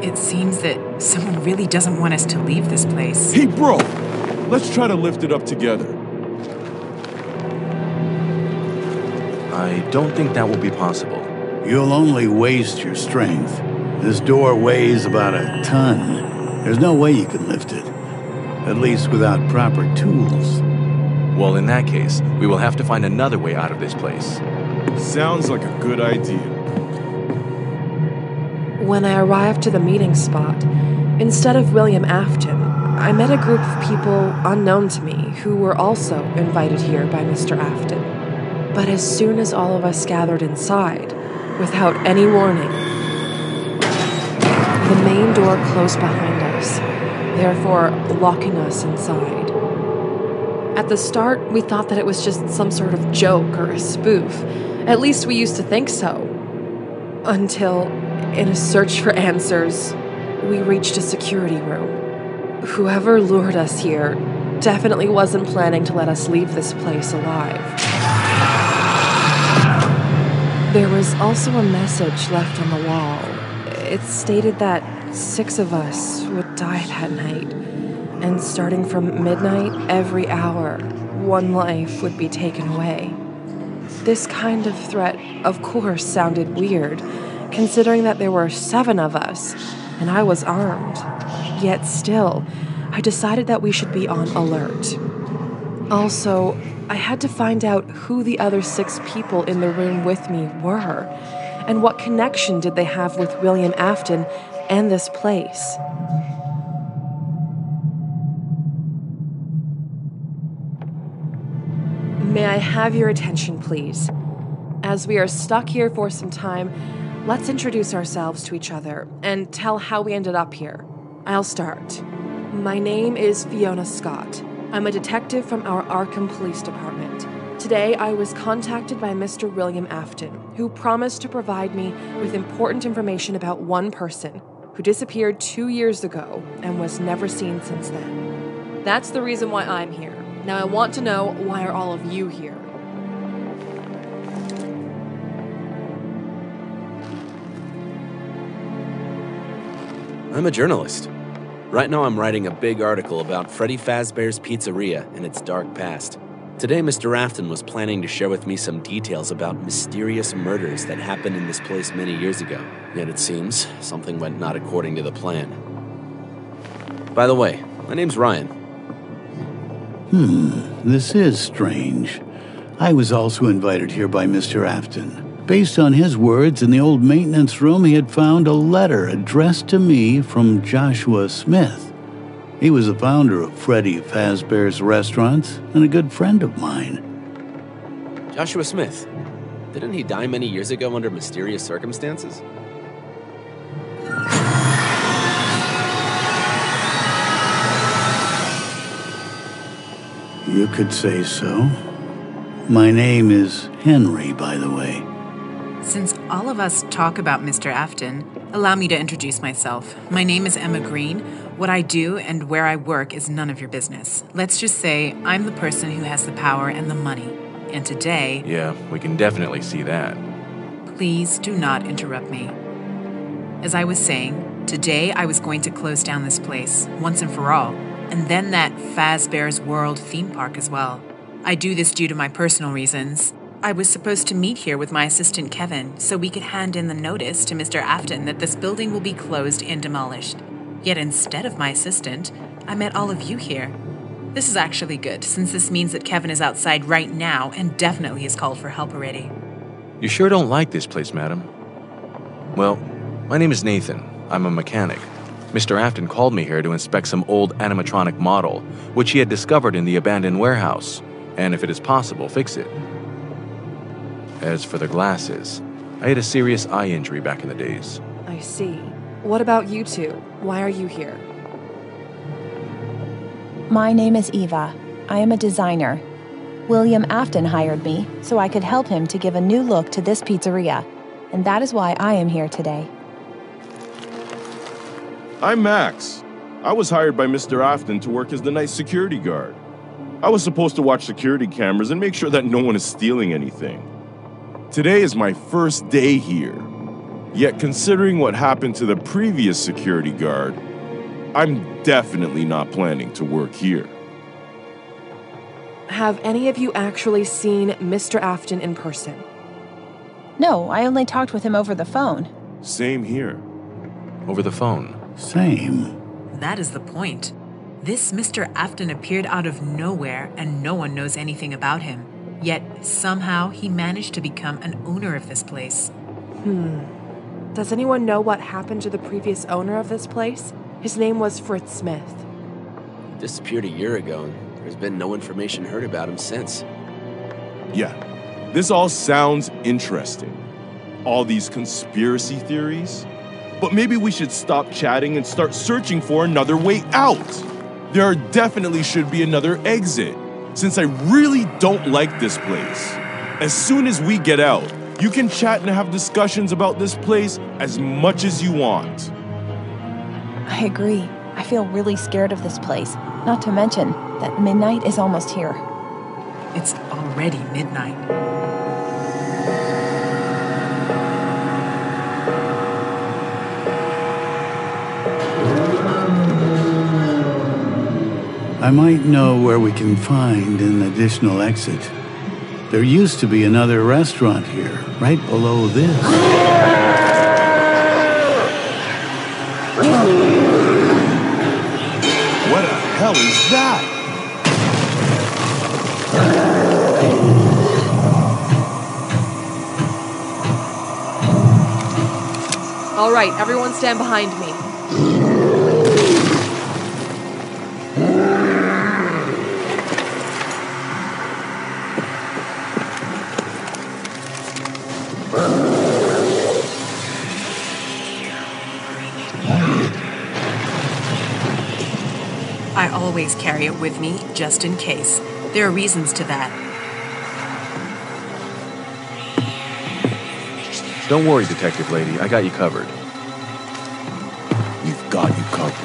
It seems that someone really doesn't want us to leave this place. Hey, bro! Let's try to lift it up together. I don't think that will be possible. You'll only waste your strength. This door weighs about a ton. There's no way you can lift it. At least without proper tools. Well, in that case, we will have to find another way out of this place. Sounds like a good idea. When I arrived to the meeting spot, instead of William Afton, I met a group of people unknown to me who were also invited here by Mr. Afton. But as soon as all of us gathered inside, without any warning, the main door closed behind us, therefore locking us inside. At the start, we thought that it was just some sort of joke or a spoof. At least we used to think so. Until, in a search for answers, we reached a security room. Whoever lured us here definitely wasn't planning to let us leave this place alive. There was also a message left on the wall. It stated that 6 of us would die that night, and starting from midnight, every hour, 1 life would be taken away. This kind of threat, of course, sounded weird, considering that there were 7 of us, and I was armed. Yet still, I decided that we should be on alert. Also, I had to find out who the other 6 people in the room with me were, and what connection did they have with William Afton and this place. May I have your attention, please? As we are stuck here for some time, let's introduce ourselves to each other and tell how we ended up here. I'll start. My name is Fiona Scott. I'm a detective from our Arkham Police Department. Today, I was contacted by Mr. William Afton, who promised to provide me with important information about one person who disappeared 2 years ago and was never seen since then. That's the reason why I'm here. Now I want to know, why are all of you here? I'm a journalist. Right now I'm writing a big article about Freddy Fazbear's Pizzeria and its dark past. Today, Mr. Afton was planning to share with me some details about mysterious murders that happened in this place many years ago. Yet it seems something went not according to the plan. By the way, my name's Ryan. This is strange. I was also invited here by Mr. Afton. Based on his words, in the old maintenance room he had found a letter addressed to me from Joshua Smith. He was the founder of Freddy Fazbear's Restaurants and a good friend of mine. Joshua Smith. Didn't he die many years ago under mysterious circumstances? You could say so. My name is Henry, by the way. Since all of us talk about Mr. Afton, allow me to introduce myself. My name is Emma Green. What I do and where I work is none of your business. Let's just say I'm the person who has the power and the money. And today... Yeah, we can definitely see that. Please do not interrupt me. As I was saying, today I was going to close down this place, once and for all, and then that Fazbear's World theme park as well. I do this due to my personal reasons. I was supposed to meet here with my assistant Kevin, so we could hand in the notice to Mr. Afton that this building will be closed and demolished. Yet instead of my assistant, I met all of you here. This is actually good, since this means that Kevin is outside right now and definitely has called for help already. You sure don't like this place, madam? Well, my name is Nathan. I'm a mechanic. Mr. Afton called me here to inspect some old animatronic model, which he had discovered in the abandoned warehouse, and if it is possible, fix it. As for the glasses, I had a serious eye injury back in the days. I see. What about you two? Why are you here? My name is Eva. I am a designer. William Afton hired me so I could help him to give a new look to this pizzeria, and that is why I am here today. I'm Max. I was hired by Mr. Afton to work as the night security guard. I was supposed to watch security cameras and make sure that no one is stealing anything. Today is my first day here. Yet considering what happened to the previous security guard, I'm definitely not planning to work here. Have any of you actually seen Mr. Afton in person? No, I only talked with him over the phone. Same here. Over the phone? Same. That is the point. This Mr. Afton appeared out of nowhere and no one knows anything about him. Yet somehow he managed to become an owner of this place. Does anyone know what happened to the previous owner of this place? His name was Fritz Smith. He disappeared a year ago, and there's been no information heard about him since. Yeah, this all sounds interesting. All these conspiracy theories. But maybe we should stop chatting and start searching for another way out. There definitely should be another exit, since I really don't like this place. As soon as we get out, you can chat and have discussions about this place as much as you want. I agree. I feel really scared of this place. Not to mention that midnight is almost here. It's already midnight. I might know where we can find an additional exit. There used to be another restaurant here, right below this. What the hell is that? All right, everyone stand behind me. I always carry it with me, just in case. There are reasons to that. Don't worry, detective lady. I got you covered. We've got you covered.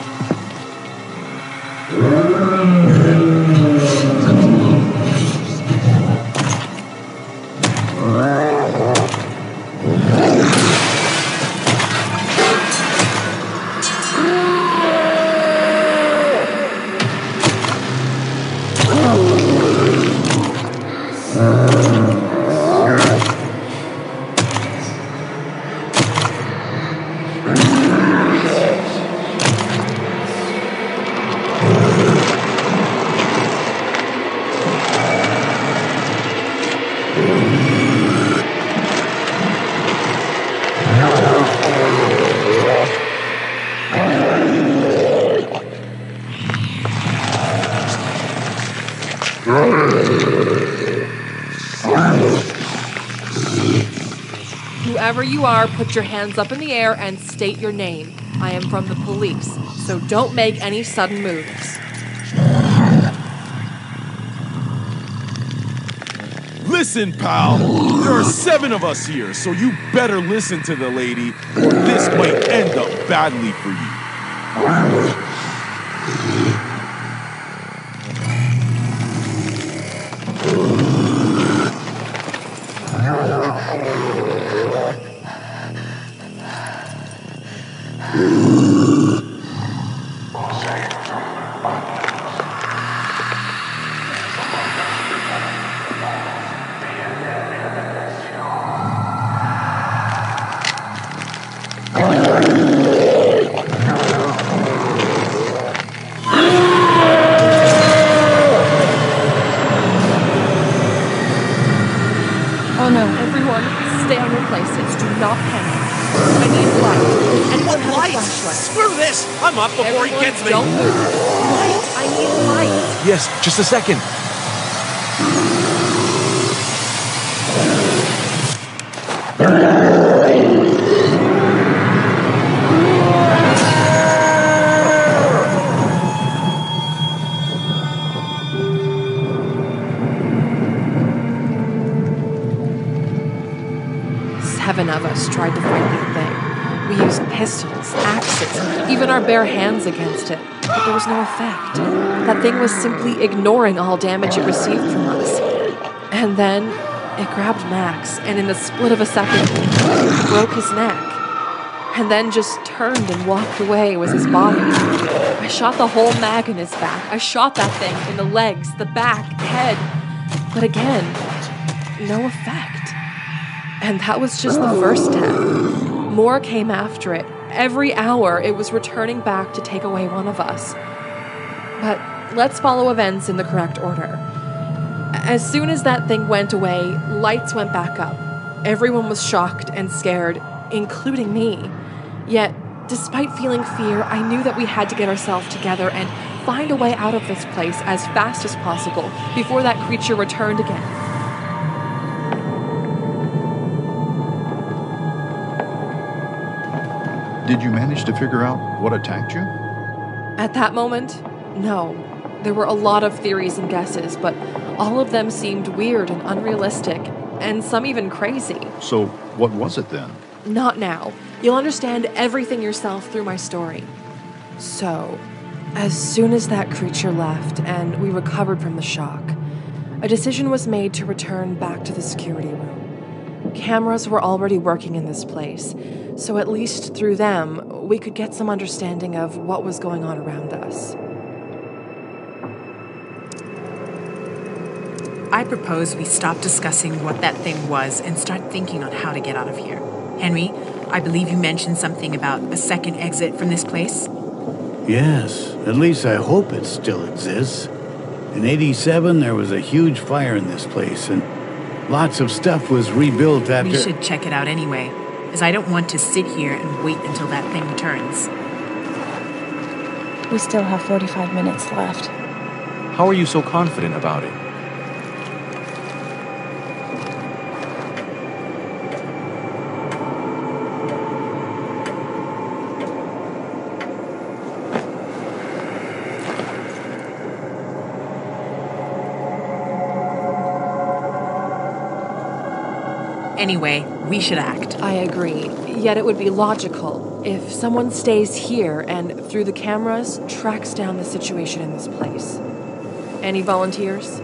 Whoever you are, put your hands up in the air and state your name. I am from the police, so don't make any sudden moves. Listen, pal, there are 7 of us here, so you better listen to the lady, or this might end up badly for you. Oh no. Everyone, stay on your places. Do not panic. I need light. Anyone have a flashlight? Screw this! I'm up before he gets me! Don't move. Light! I need light! Yes, just a second. Seven of us tried to fight that thing. We used pistols, axes, even our bare hands against it, but there was no effect. That thing was simply ignoring all damage it received from us. And then it grabbed Max, and in the split of a second, broke his neck. And then just turned and walked away with his body. I shot the whole mag in his back. I shot that thing in the legs, the back, head. But again, no effect. And that was just the first step. More came after it. Every hour, it was returning back to take away one of us. But let's follow events in the correct order. As soon as that thing went away, lights went back up. Everyone was shocked and scared, including me. Yet, despite feeling fear, I knew that we had to get ourselves together and find a way out of this place as fast as possible before that creature returned again. Did you manage to figure out what attacked you? At that moment, no. There were a lot of theories and guesses, but all of them seemed weird and unrealistic, and some even crazy. So, what was it then? Not now. You'll understand everything yourself through my story. So, as soon as that creature left and we recovered from the shock, a decision was made to return back to the security room. Cameras were already working in this place, so at least through them, we could get some understanding of what was going on around us. I propose we stop discussing what that thing was and start thinking on how to get out of here. Henry, I believe you mentioned something about a second exit from this place? Yes, at least I hope it still exists. In '87, there was a huge fire in this place, and lots of stuff was rebuilt after... We should check it out anyway, as I don't want to sit here and wait until that thing returns. We still have 45 minutes left. How are you so confident about it? Anyway, we should act. I agree. Yet it would be logical if someone stays here and, through the cameras, tracks down the situation in this place. Any volunteers?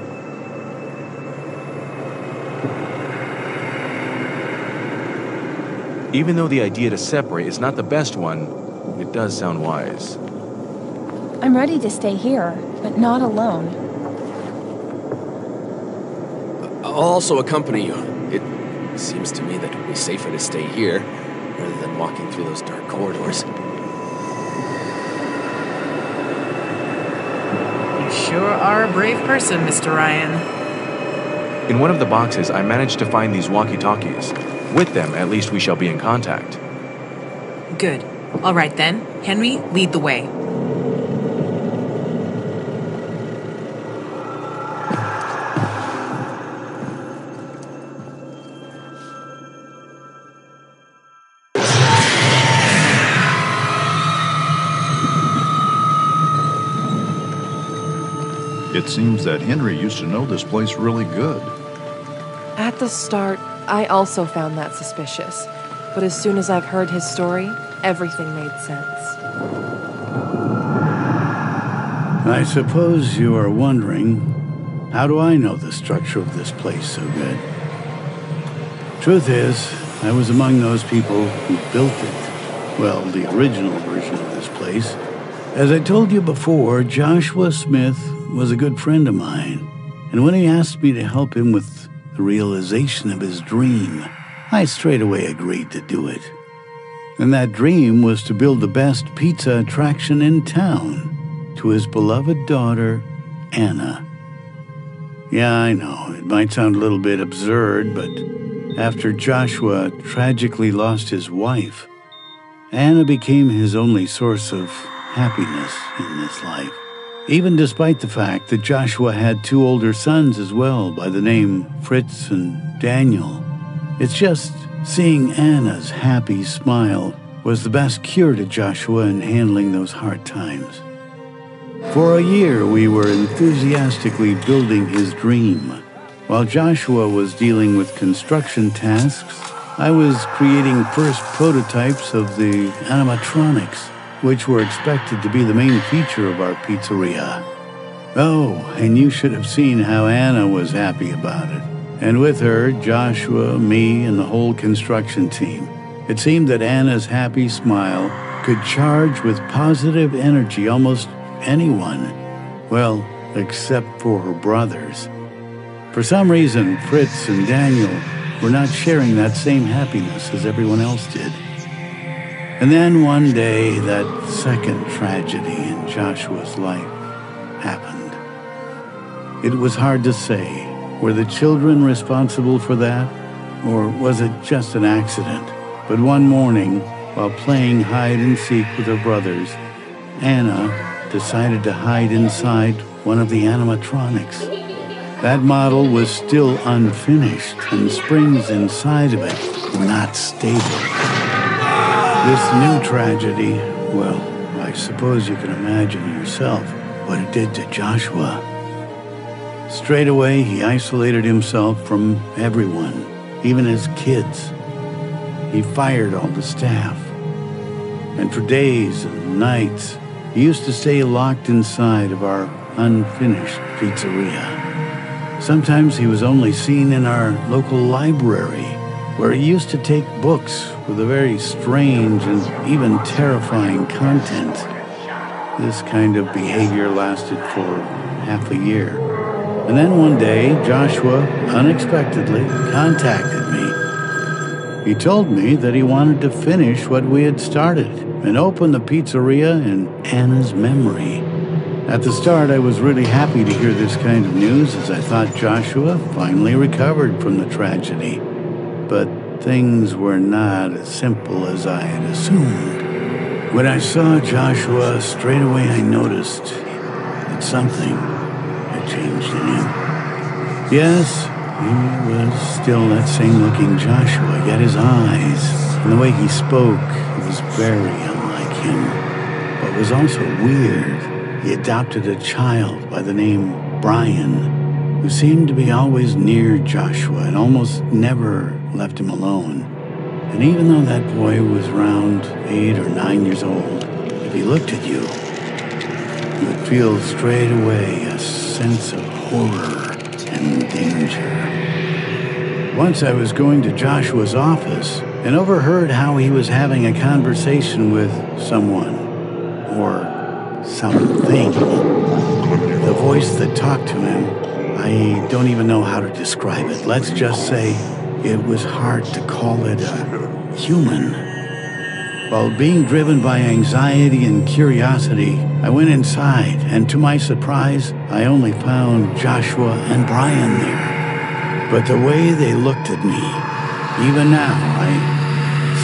Even though the idea to separate is not the best one, it does sound wise. I'm ready to stay here, but not alone. I'll also accompany you. It seems to me that it would be safer to stay here rather than walking through those dark corridors. You sure are a brave person, Mr. Ryan. In one of the boxes, I managed to find these walkie-talkies. With them, at least we shall be in contact. Good. All right then. Henry, lead the way. It seems that Henry used to know this place really good. At the start, I also found that suspicious. But as soon as I've heard his story, everything made sense. I suppose you are wondering, how do I know the structure of this place so good? Truth is, I was among those people who built it. Well, the original version of this place. As I told you before, Joshua Smith was a good friend of mine. And when he asked me to help him with the realization of his dream, I straight away agreed to do it. And that dream was to build the best pizza attraction in town to his beloved daughter, Anna. Yeah, I know, it might sound a little bit absurd, but after Joshua tragically lost his wife, Anna became his only source of happiness in this life. Even despite the fact that Joshua had 2 older sons as well by the name Fritz and Daniel. It's just seeing Anna's happy smile was the best cure to Joshua in handling those hard times. For a year, we were enthusiastically building his dream. While Joshua was dealing with construction tasks, I was creating first prototypes of the animatronics, which were expected to be the main feature of our pizzeria. Oh, and you should have seen how Anna was happy about it. And with her, Joshua, me, and the whole construction team. It seemed that Anna's happy smile could charge with positive energy almost anyone. Well, except for her brothers. For some reason, Fritz and Daniel were not sharing that same happiness as everyone else did. And then one day, that second tragedy in Joshua's life happened. It was hard to say. Were the children responsible for that? Or was it just an accident? But one morning, while playing hide and seek with her brothers, Anna decided to hide inside one of the animatronics. That model was still unfinished, and the springs inside of it were not stable. This new tragedy, well, I suppose you can imagine yourself what it did to Joshua. Straight away, he isolated himself from everyone, even his kids. He fired all the staff. And for days and nights, he used to stay locked inside of our unfinished pizzeria. Sometimes he was only seen in our local library, where he used to take books with a very strange and even terrifying content. This kind of behavior lasted for half a year. And then one day, Joshua unexpectedly contacted me. He told me that he wanted to finish what we had started and open the pizzeria in Anna's memory. At the start, I was really happy to hear this kind of news, as I thought Joshua finally recovered from the tragedy. But things were not as simple as I had assumed. When I saw Joshua, straight away I noticed that something had changed in him. Yes, he was still that same-looking Joshua, yet his eyes and the way he spoke was very unlike him. What was also weird, he adopted a child by the name Brian, who seemed to be always near Joshua and almost never left him alone. And even though that boy was around 8 or 9 years old, if he looked at you, you would feel straight away a sense of horror and danger. Once I was going to Joshua's office and overheard how he was having a conversation with someone, or something. The voice that talked to him, I don't even know how to describe it. Let's just say it was hard to call it a human. While being driven by anxiety and curiosity, I went inside, and to my surprise, I only found Joshua and Brian there. But the way they looked at me, even now, I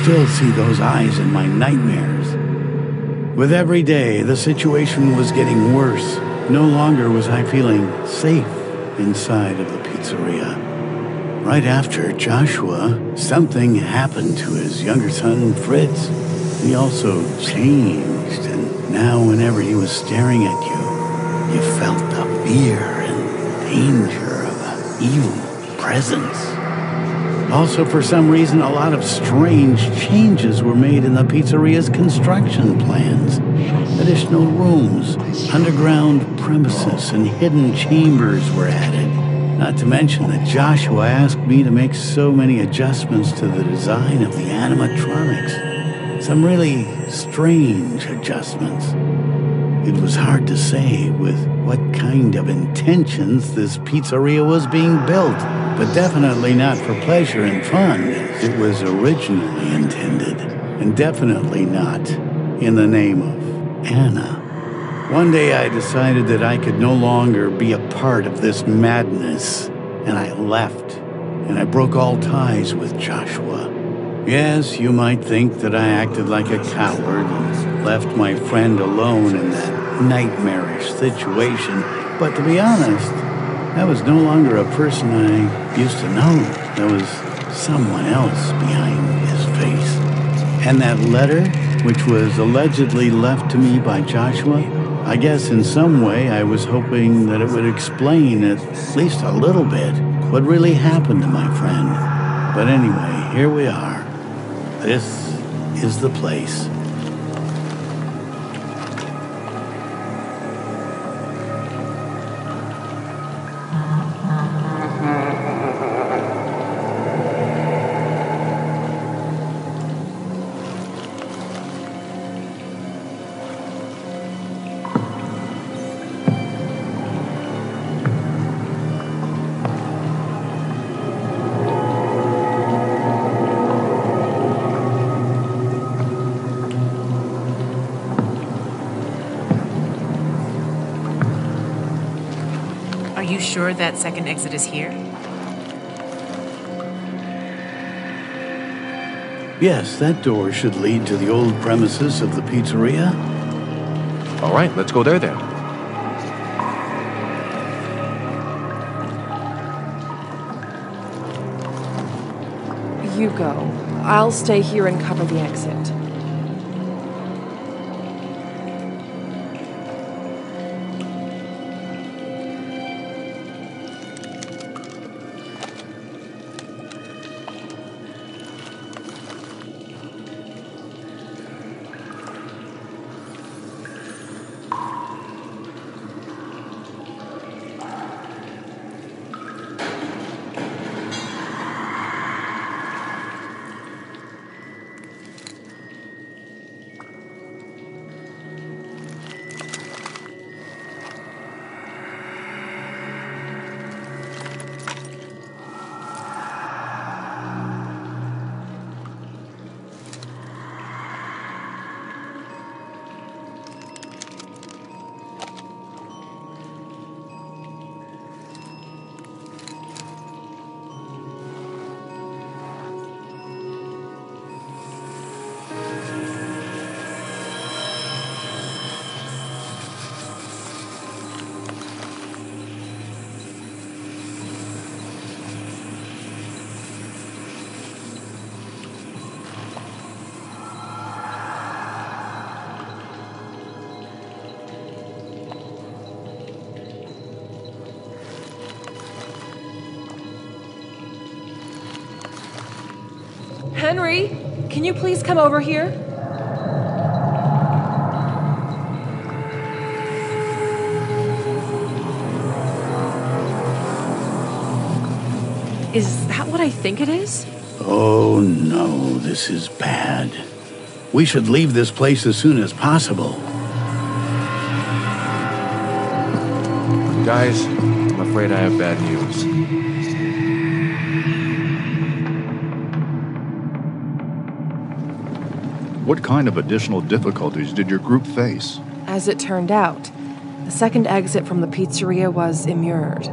still see those eyes in my nightmares. With every day, the situation was getting worse. No longer was I feeling safe inside of the pizzeria. Right after Joshua, something happened to his younger son, Fritz. He also changed, and now whenever he was staring at you, you felt the fear and danger of an evil presence. Also, for some reason, a lot of strange changes were made in the pizzeria's construction plans. Additional rooms, underground premises, and hidden chambers were added. Not to mention that Joshua asked me to make so many adjustments to the design of the animatronics. Some really strange adjustments. It was hard to say with what kind of intentions this pizzeria was being built, but definitely not for pleasure and fun as it was originally intended, and definitely not in the name of Anna. One day I decided that I could no longer be a part of this madness, and I left, and I broke all ties with Joshua. Yes, you might think that I acted like a coward and left my friend alone in that nightmarish situation, but to be honest, that was no longer a person I used to know. There was someone else behind his face. And that letter, which was allegedly left to me by Joshua, I guess in some way I was hoping that it would explain at least a little bit what really happened to my friend. But anyway, here we are. This is the place. Are you sure that second exit is here? Yes, that door should lead to the old premises of the pizzeria. All right, let's go there then. You go. I'll stay here and cover the exit. Henry, can you please come over here? Is that what I think it is? Oh no, this is bad. We should leave this place as soon as possible. Guys, I'm afraid I have bad news. What kind of additional difficulties did your group face? As it turned out, the second exit from the pizzeria was immured.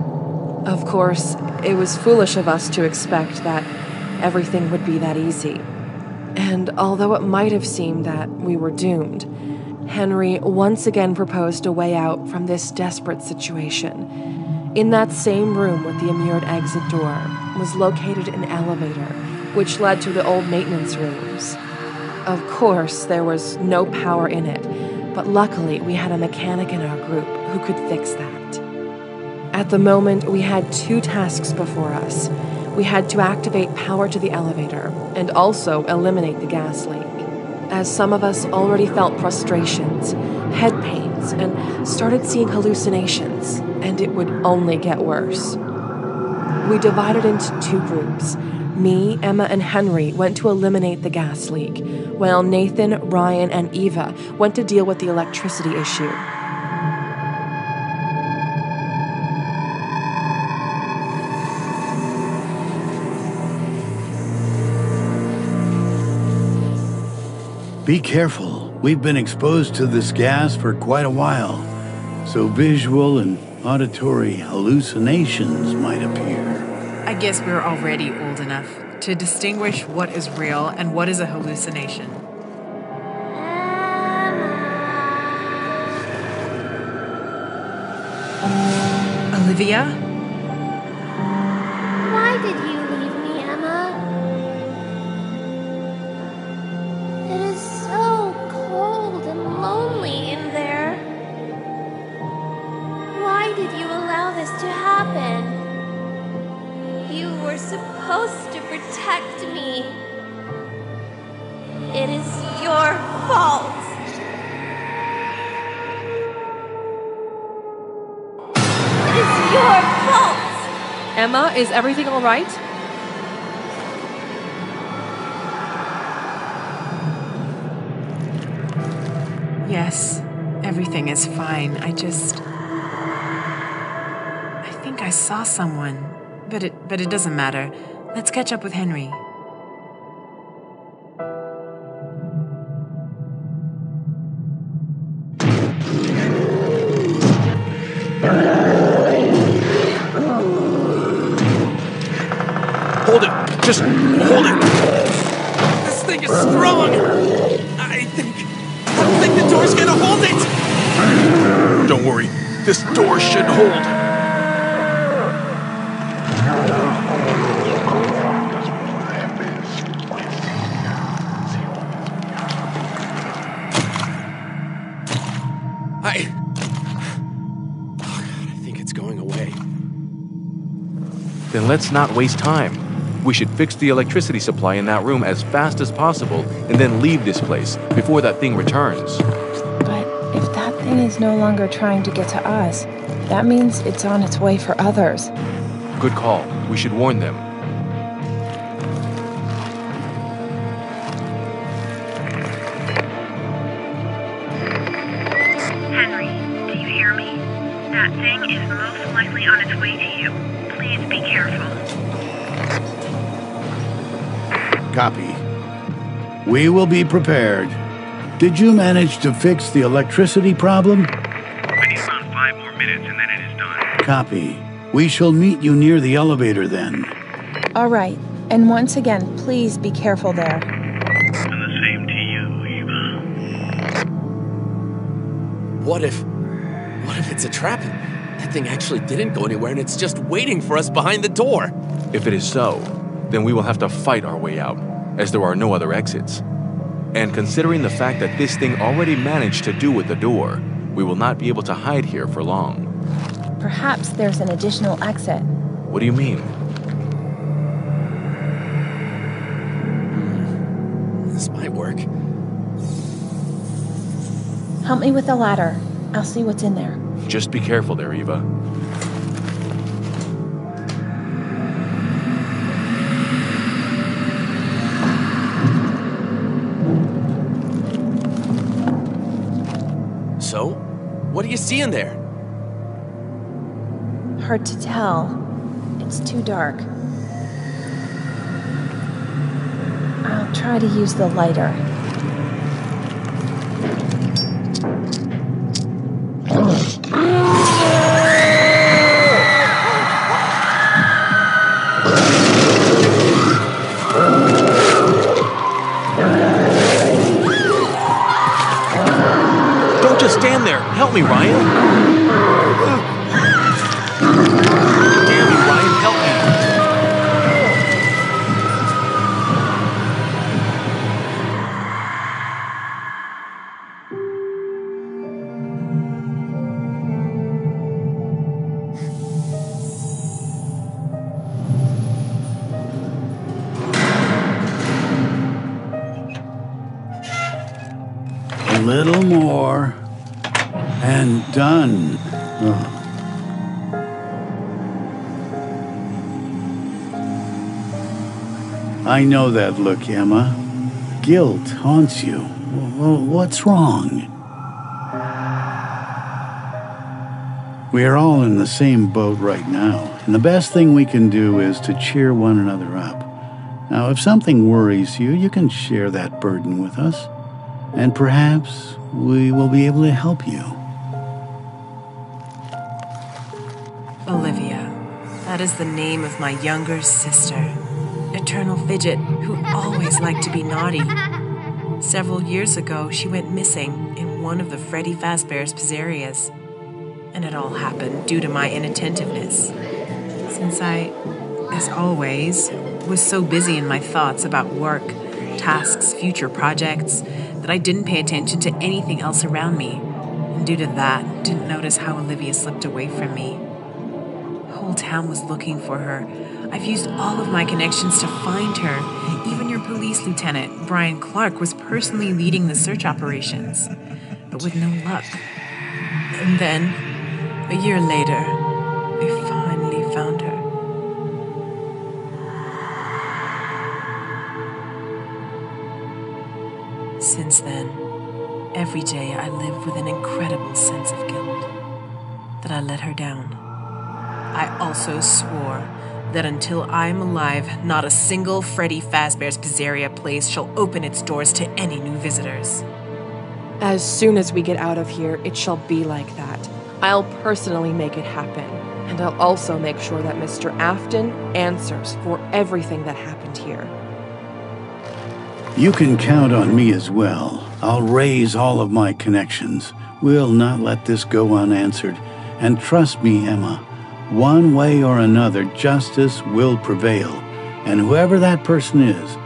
Of course, it was foolish of us to expect that everything would be that easy. And although it might have seemed that we were doomed, Henry once again proposed a way out from this desperate situation. In that same room with the immured exit door was located an elevator, which led to the old maintenance rooms. Of course, there was no power in it, but luckily we had a mechanic in our group who could fix that. At the moment, we had two tasks before us. We had to activate power to the elevator and also eliminate the gas leak, as some of us already felt frustrations, head pains, and started seeing hallucinations, and it would only get worse. We divided into 2 groups. Me, Emma, and Henry went to eliminate the gas leak, while Nathan, Ryan, and Eva went to deal with the electricity issue. Be careful. We've been exposed to this gas for quite a while, so visual and auditory hallucinations might appear. I guess we're already old enough to distinguish what is real and what is a hallucination. Olivia? Why did you leave me, Emma? It is so cold and lonely in there. Why did you allow this to happen? You were supposed to protect me. It is your fault. It is your fault. Emma, is everything all right? Yes, everything is fine. I think I saw someone. But it doesn't matter. Let's catch up with Henry. Hold it! Just hold it! This thing is strong! I think the door's gonna hold it! Don't worry, this door should hold. Then let's not waste time. We should fix the electricity supply in that room as fast as possible and then leave this place before that thing returns. But if that thing is no longer trying to get to us, that means it's on its way for others. Good call. We should warn them. Henry, do you hear me? That thing is most likely on its way to you. Please be careful. Copy. We will be prepared. Did you manage to fix the electricity problem? I need around 5 more minutes and then it is done. Copy. We shall meet you near the elevator then. All right. And once again, please be careful there. And the same to you, Eva. What if it's a trap? That thing actually didn't go anywhere and it's just waiting for us behind the door. If it is so, then we will have to fight our way out, as there are no other exits. And considering the fact that this thing already managed to do with the door, we will not be able to hide here for long. Perhaps there's an additional exit. What do you mean? This might work. Help me with the ladder. I'll see what's in there. Just be careful there, Eva. So, what do you see in there? Hard to tell. It's too dark. I'll try to use the lighter. Don't just stand there. Help me, Ryan. Damn you, Ryan. Help me. little more. And done. Oh. I know that look, Emma. Guilt haunts you. Well, what's wrong? We are all in the same boat right now, and the best thing we can do is to cheer one another up. Now, if something worries you, you can share that burden with us, and perhaps we will be able to help you. Olivia. That is the name of my younger sister. Eternal fidget who always liked to be naughty. Several years ago, she went missing in one of the Freddy Fazbear's pizzerias. And it all happened due to my inattentiveness. Since I, as always, was so busy in my thoughts about work, tasks, future projects, that I didn't pay attention to anything else around me. And due to that, didn't notice how Olivia slipped away from me. The whole town was looking for her. I've used all of my connections to find her. Even your police lieutenant, Brian Clark, was personally leading the search operations. But with no luck. And then, a year later, I finally found her. Since then, every day I live with an incredible sense of guilt that I let her down. I also swore that until I am alive, not a single Freddy Fazbear's Pizzeria place shall open its doors to any new visitors. As soon as we get out of here, it shall be like that. I'll personally make it happen. And I'll also make sure that Mr. Afton answers for everything that happened here. You can count on me as well. I'll raise all of my connections. We'll not let this go unanswered. And trust me, Emma, one way or another, justice will prevail. And whoever that person is,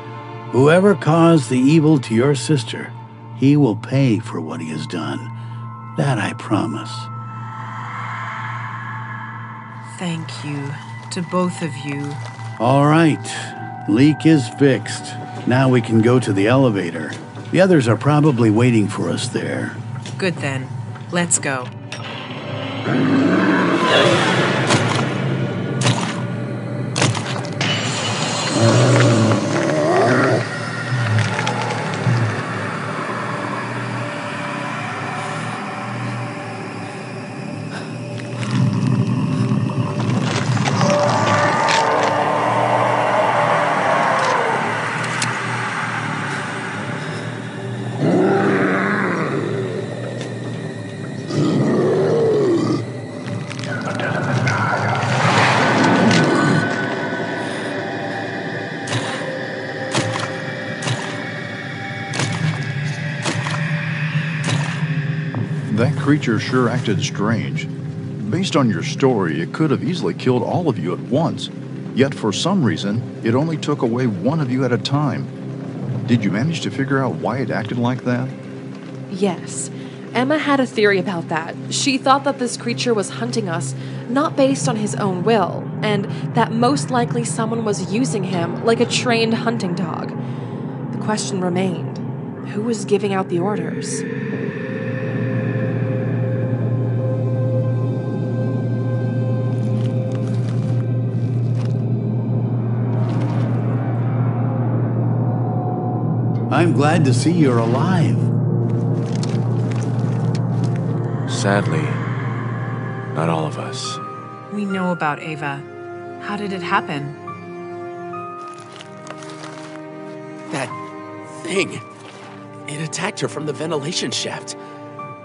whoever caused the evil to your sister, he will pay for what he has done. That I promise. Thank you to both of you. All right. Leak is fixed. Now we can go to the elevator. The others are probably waiting for us there. Good then. Let's go. That creature sure acted strange. Based on your story, it could have easily killed all of you at once. Yet for some reason, it only took away one of you at a time. Did you manage to figure out why it acted like that? Yes. Emma had a theory about that. She thought that this creature was hunting us, not based on his own will, and that most likely someone was using him like a trained hunting dog. The question remained, who was giving out the orders? I'm glad to see you're alive. Sadly, not all of us. We know about Ava. How did it happen? That thing. It attacked her from the ventilation shaft.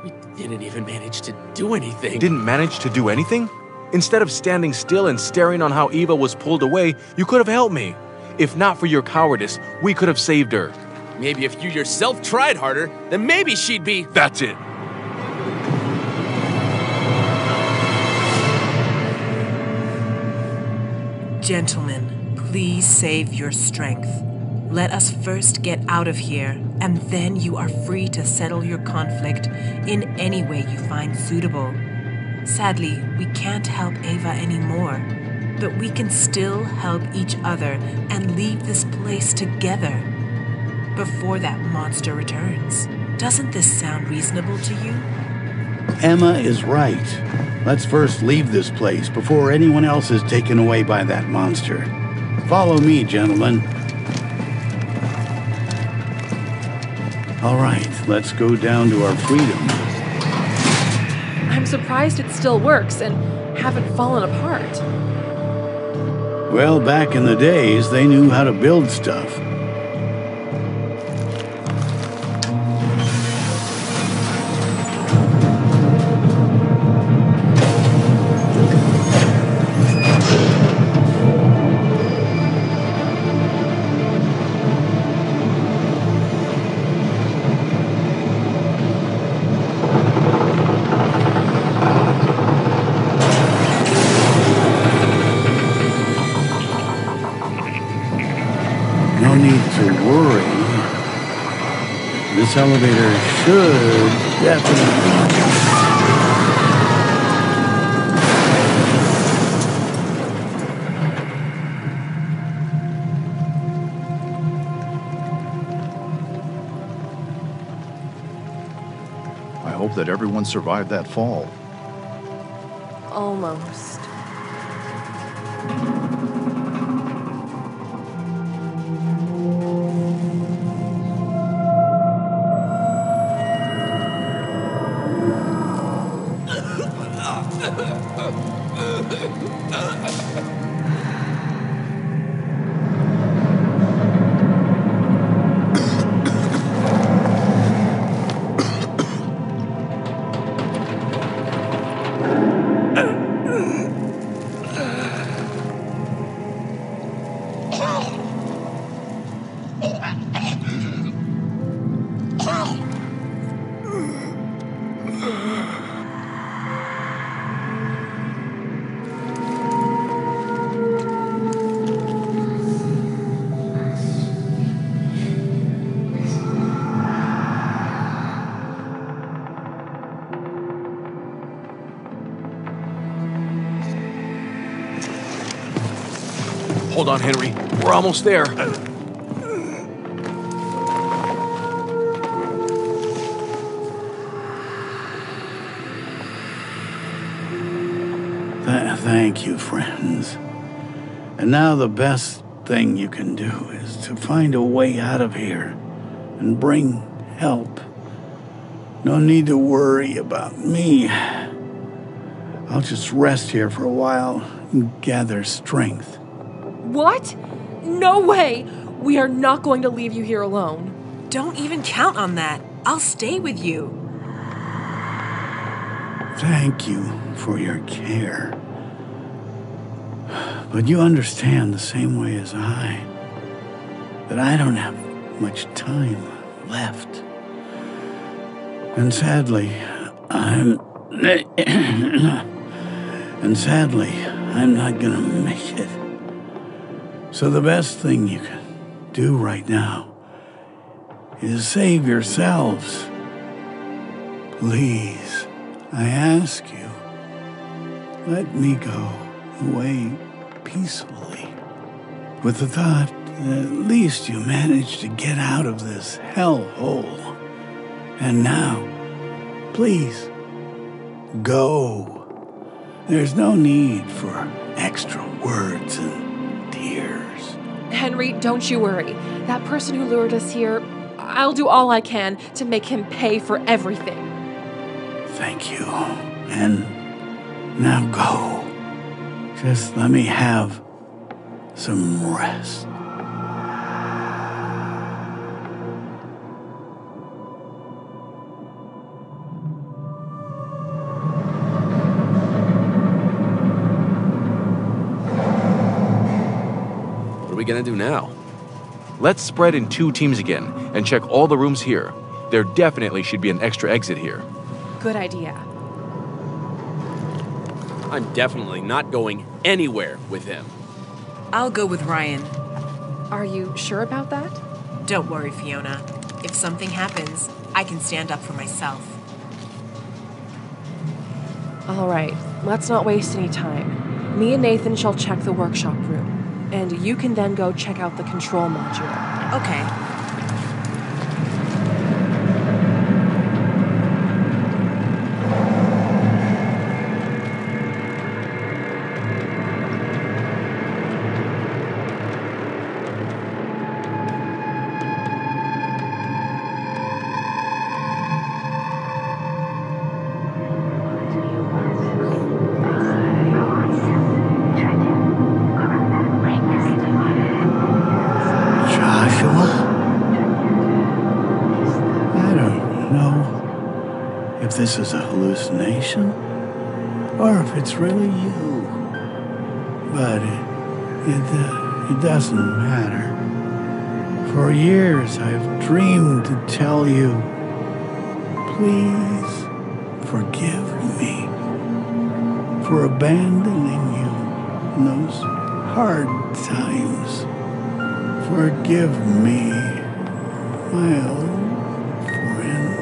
We didn't even manage to do anything. Didn't manage to do anything? Instead of standing still and staring on how Eva was pulled away, you could have helped me. If not for your cowardice, we could have saved her. Maybe if you yourself tried harder, then maybe she'd be... That's it. Gentlemen, please save your strength. Let us first get out of here, and then you are free to settle your conflict in any way you find suitable. Sadly, we can't help Ava anymore, but we can still help each other and leave this place together before that monster returns Doesn't this sound reasonable to you? Emma is right. Let's first leave this place before anyone else is taken away by that monster. Follow me, gentlemen. All right, let's go down to our freedom. I'm surprised it still works and haven't fallen apart. Well, back in the days, they knew how to build stuff. No need to worry. This elevator should definitely... I hope that everyone survived that fall. Almost. Hold on, Henry. We're almost there. Thank you, friends. And now the best thing you can do is to find a way out of here and bring help. No need to worry about me. I'll just rest here for a while and gather strength. What? No way! We are not going to leave you here alone. Don't even count on that. I'll stay with you. Thank you for your care. But you understand the same way as I that I don't have much time left. And sadly, I'm not gonna make it. So the best thing you can do right now is save yourselves. Please, I ask you, let me go away peacefully, with the thought that at least you managed to get out of this hellhole. And now, please, go. There's no need for extra words and tears. Henry, don't you worry. That person who lured us here, I'll do all I can to make him pay for everything. Thank you. And now go. Just let me have some rest. What are we gonna do now? Let's spread in 2 teams again and check all the rooms here. There definitely should be an extra exit here. Good idea. I'm definitely not going anywhere with him. I'll go with Ryan. Are you sure about that? Don't worry, Fiona. If something happens, I can stand up for myself. All right, let's not waste any time. Me and Nathan shall check the workshop room, and you can then go check out the control module. Okay. if this is a hallucination or if it's really you. But it doesn't matter. For years I've dreamed to tell you, please forgive me for abandoning you in those hard times. Forgive me, my old friend.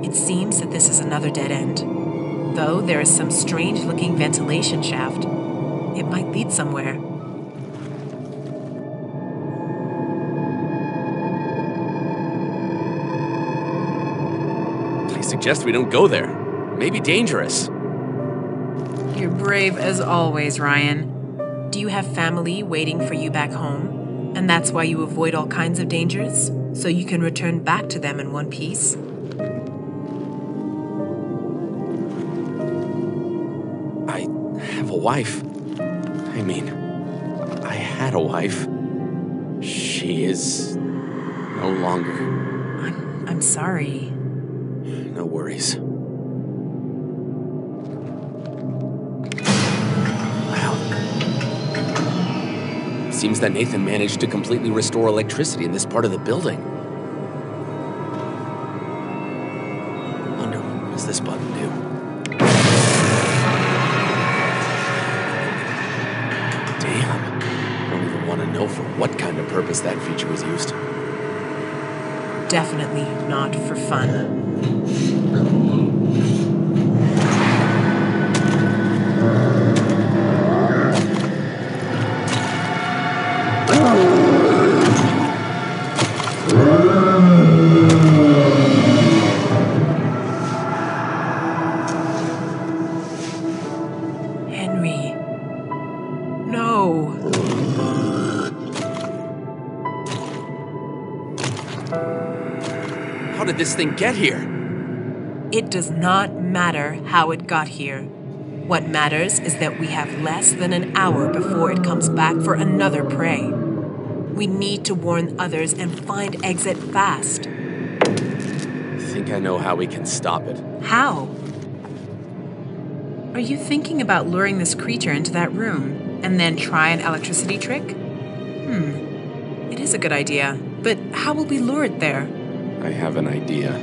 It seems that this is another dead end. Though there is some strange-looking ventilation shaft. It might lead somewhere. I suggest we don't go there. Maybe dangerous. You're brave as always, Ryan. Do you have family waiting for you back home? And that's why you avoid all kinds of dangers? So you can return back to them in one piece? I have a wife. I mean, I had a wife. She is no longer. I'm sorry. No worries. Seems that Nathan managed to completely restore electricity in this part of the building. Wonder, what does this button do? Damn. I don't even want to know for what kind of purpose that feature was used. Definitely not for fun. Henry. No. How did this thing get here? It does not matter how it got here. What matters is that we have less than an hour before it comes back for another prey. We need to warn others and find exit fast. I think I know how we can stop it. How? Are you thinking about luring this creature into that room and then try an electricity trick? It is a good idea, but how will we lure it there? I have an idea.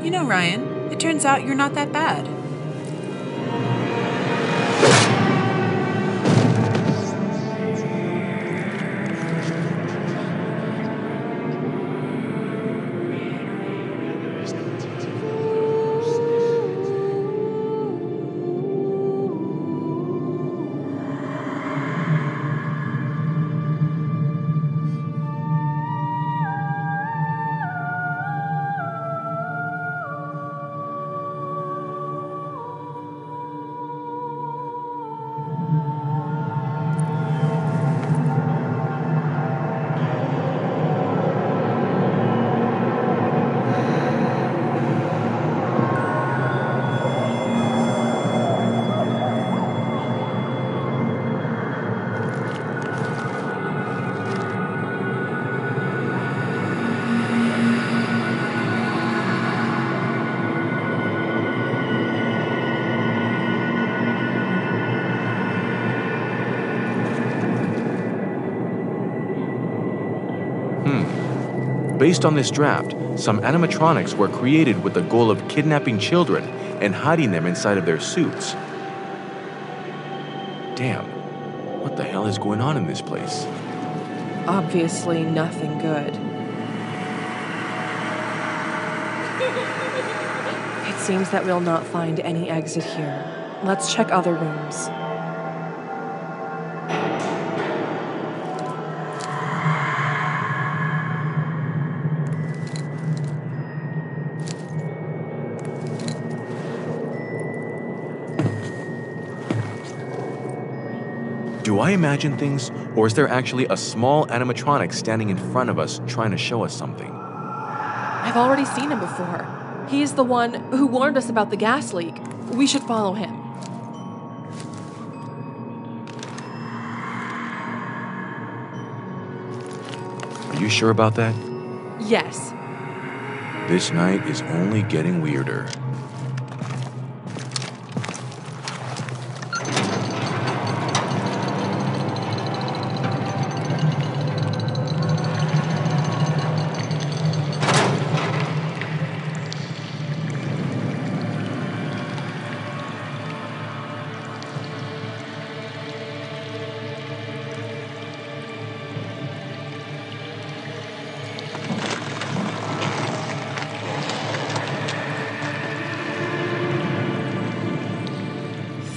You know, Ryan, it turns out you're not that bad. Based on this draft, some animatronics were created with the goal of kidnapping children and hiding them inside of their suits. Damn, what the hell is going on in this place? Obviously nothing good. It seems that we'll not find any exit here. Let's check other rooms. Do I imagine things, or is there actually a small animatronic standing in front of us trying to show us something? I've already seen him before. He's the one who warned us about the gas leak. We should follow him. Are you sure about that? Yes. This night is only getting weirder.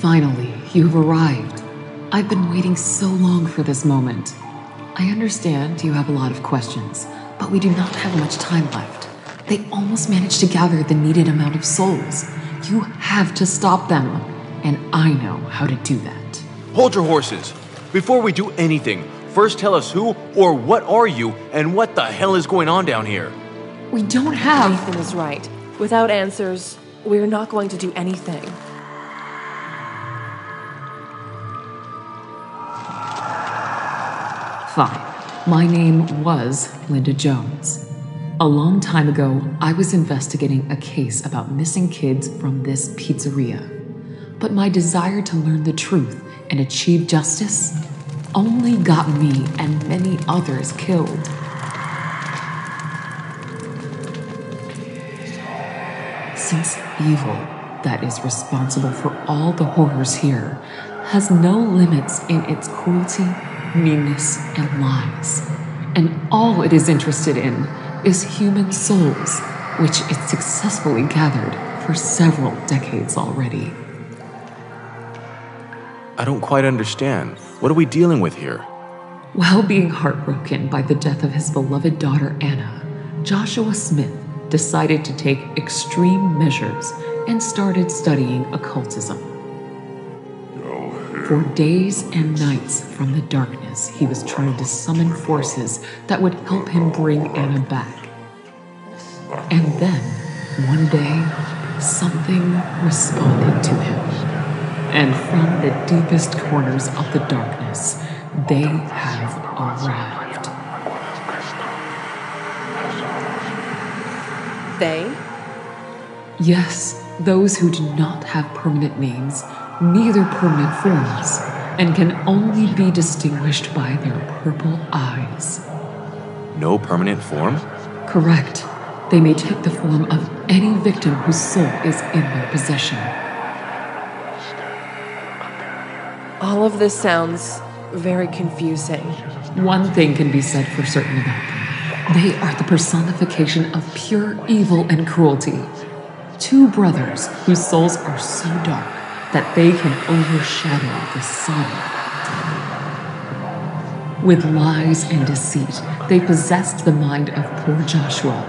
Finally, you've arrived. I've been waiting so long for this moment. I understand you have a lot of questions, but we do not have much time left. They almost managed to gather the needed amount of souls. You have to stop them, and I know how to do that. Hold your horses! Before we do anything, first tell us who or what are you and what the hell is going on down here? We don't have... Nathan is right. Without answers, we're not going to do anything. Fine. My name was Linda Jones. A long time ago, I was investigating a case about missing kids from this pizzeria. But my desire to learn the truth and achieve justice only got me and many others killed. Since evil that is responsible for all the horrors here has no limits in its cruelty, meanness, and lies, and all it is interested in is human souls, which it successfully gathered for several decades already. I don't quite understand. What are we dealing with here? While being heartbroken by the death of his beloved daughter Anna, Joshua Smith decided to take extreme measures and started studying occultism. For days and nights from the darkness, he was trying to summon forces that would help him bring Anna back. And then, one day, something responded to him. And from the deepest corners of the darkness, they have arrived. They? Yes, those who do not have permanent names, neither permanent forms, and can only be distinguished by their purple eyes. No permanent form? Correct. They may take the form of any victim whose soul is in their possession. All of this sounds very confusing. One thing can be said for certain about them. They are the personification of pure evil and cruelty. Two brothers whose souls are so dark that they can overshadow the sun. With lies and deceit, they possessed the mind of poor Joshua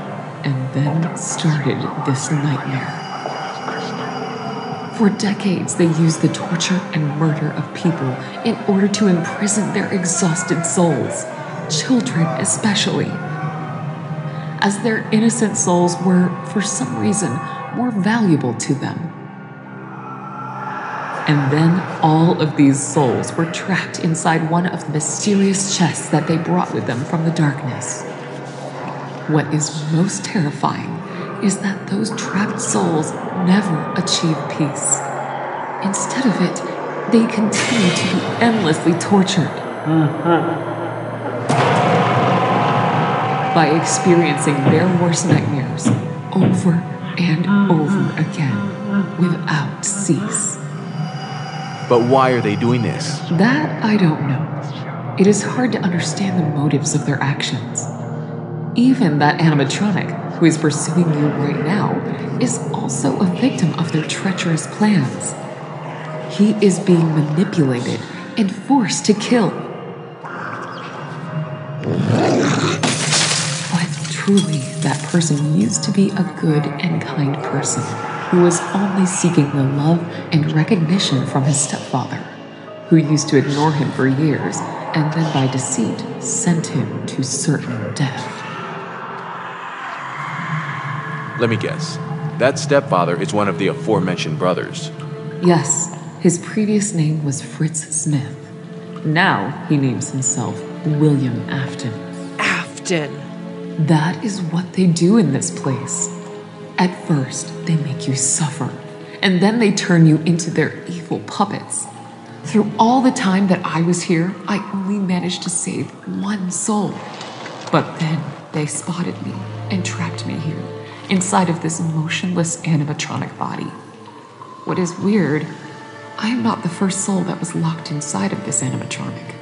and then started this nightmare. For decades, they used the torture and murder of people in order to imprison their exhausted souls, children especially, as their innocent souls were, for some reason, more valuable to them. And then all of these souls were trapped inside one of the mysterious chests that they brought with them from the darkness. What is most terrifying is that those trapped souls never achieve peace. Instead of it, they continue to be endlessly tortured. by experiencing their worst nightmares over and over again without cease. But why are they doing this? That I don't know. It is hard to understand the motives of their actions. Even that animatronic who is pursuing you right now is also a victim of their treacherous plans. He is being manipulated and forced to kill. But truly, that person used to be a good and kind person who was only seeking the love and recognition from his stepfather, who used to ignore him for years and then by deceit sent him to certain death. Let me guess. That stepfather is one of the aforementioned brothers. Yes, his previous name was Fritz Smith. Now he names himself William Afton. Afton. That is what they do in this place. At first, they make you suffer, and then they turn you into their evil puppets. Through all the time that I was here, I only managed to save one soul. But then they spotted me and trapped me here, inside of this motionless animatronic body. What is weird, I am not the first soul that was locked inside of this animatronic.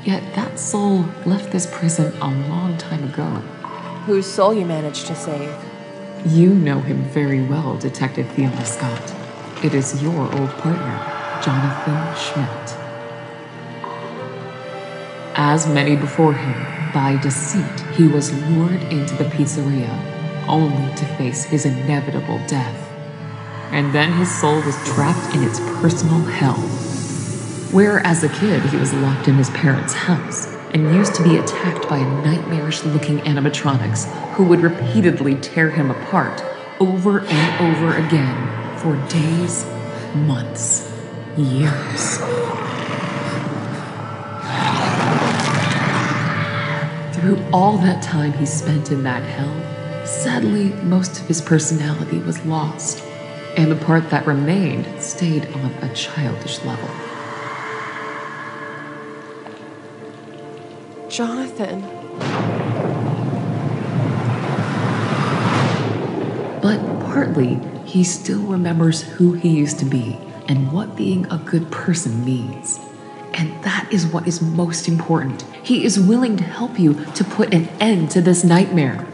Yet that soul left this prison a long time ago. Whose soul you managed to save? You know him very well, Detective Fiona Scott. It is your old partner, Jonathan Schmidt. As many before him, by deceit, he was lured into the pizzeria, only to face his inevitable death. And then his soul was trapped in its personal hell, where as a kid he was locked in his parents' house and used to be attacked by nightmarish-looking animatronics who would repeatedly tear him apart over and over again for days, months, years. Through all that time he spent in that hell, sadly, most of his personality was lost, and the part that remained stayed on a childish level. Jonathan. But partly, he still remembers who he used to be and what being a good person means. And that is what is most important. He is willing to help you to put an end to this nightmare.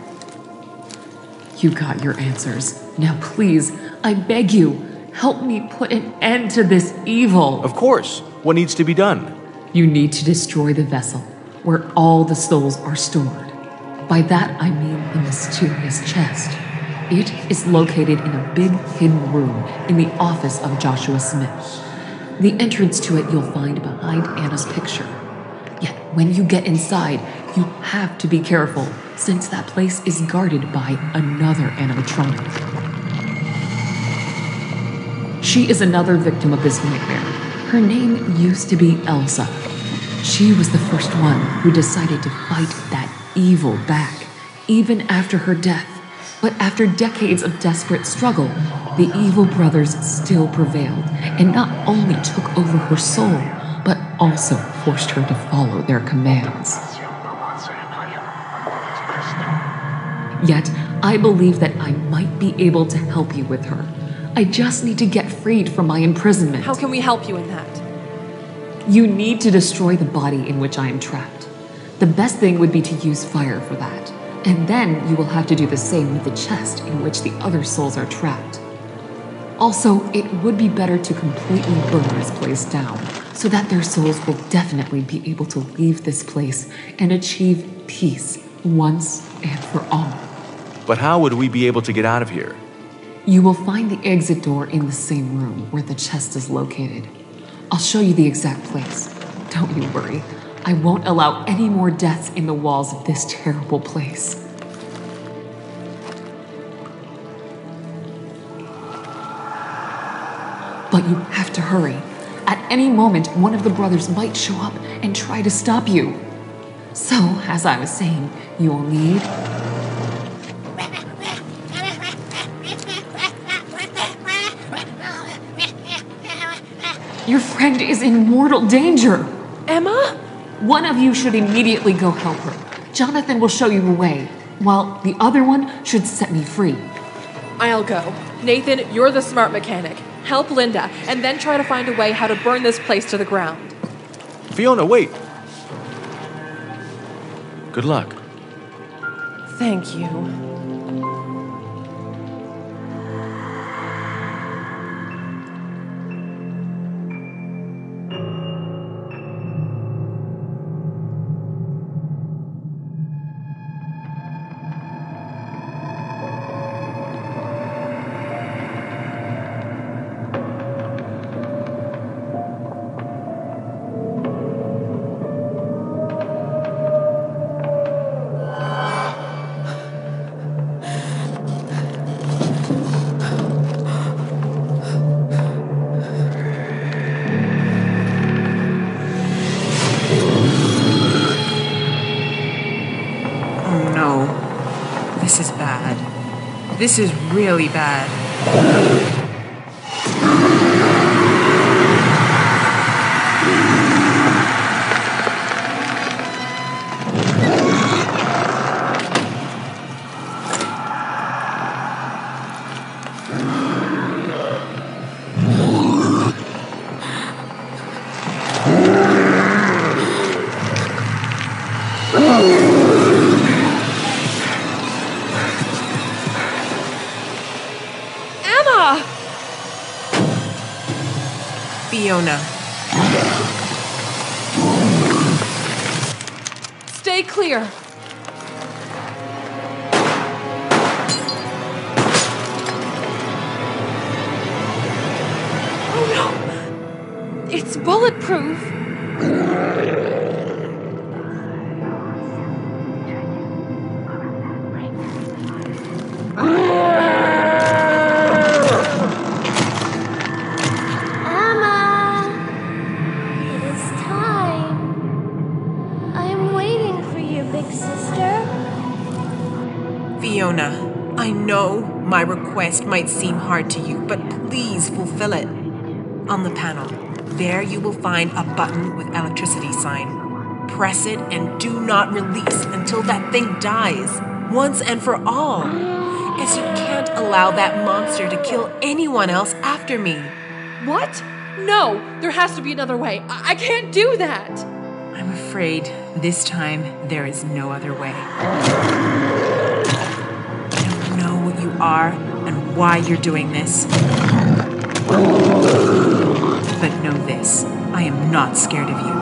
You got your answers. Now please, I beg you, help me put an end to this evil. Of course. What needs to be done? You need to destroy the vessel, where all the souls are stored. By that I mean the mysterious chest. It is located in a big hidden room in the office of Joshua Smith. The entrance to it you'll find behind Anna's picture. Yet when you get inside, you have to be careful, since that place is guarded by another animatronic. She is another victim of this nightmare. Her name used to be Elsa. She was the first one who decided to fight that evil back, even after her death. But after decades of desperate struggle, the evil brothers still prevailed and not only took over her soul, but also forced her to follow their commands. Yet, I believe that I might be able to help you with her. I just need to get freed from my imprisonment. How can we help you in that? You need to destroy the body in which I am trapped. The best thing would be to use fire for that. And then you will have to do the same with the chest in which the other souls are trapped. Also, it would be better to completely burn this place down, so that their souls will definitely be able to leave this place and achieve peace once and for all. But how would we be able to get out of here? You will find the exit door in the same room where the chest is located. I'll show you the exact place. Don't you worry. I won't allow any more deaths in the walls of this terrible place. But you have to hurry. At any moment, one of the brothers might show up and try to stop you. So, as I was saying, you will need... Your friend is in mortal danger. Emma? One of you should immediately go help her. Jonathan will show you the way. while the other one should set me free. I'll go. Nathan, you're the smart mechanic. Help Linda, and then try to find a way how to burn this place to the ground. Fiona, wait! Good luck. Thank you. This is bad. This is really bad. Fiona. Stay clear. Oh no! It's bulletproof. Fiona, I know my request might seem hard to you, but please fulfill it. On the panel, there you will find a button with electricity sign. Press it and do not release until that thing dies, once and for all. As you can't allow that monster to kill anyone else after me. What? No, there has to be another way. I can't do that. I'm afraid this time there is no other way. You are and why you're doing this. But know this, I am not scared of you.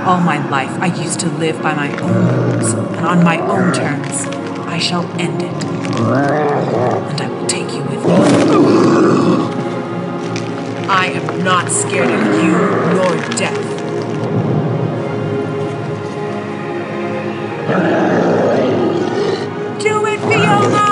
All my life I used to live by my own rules and on my own terms. I shall end it. And I will take you with me. I am not scared of you nor death. Do it, Fiona!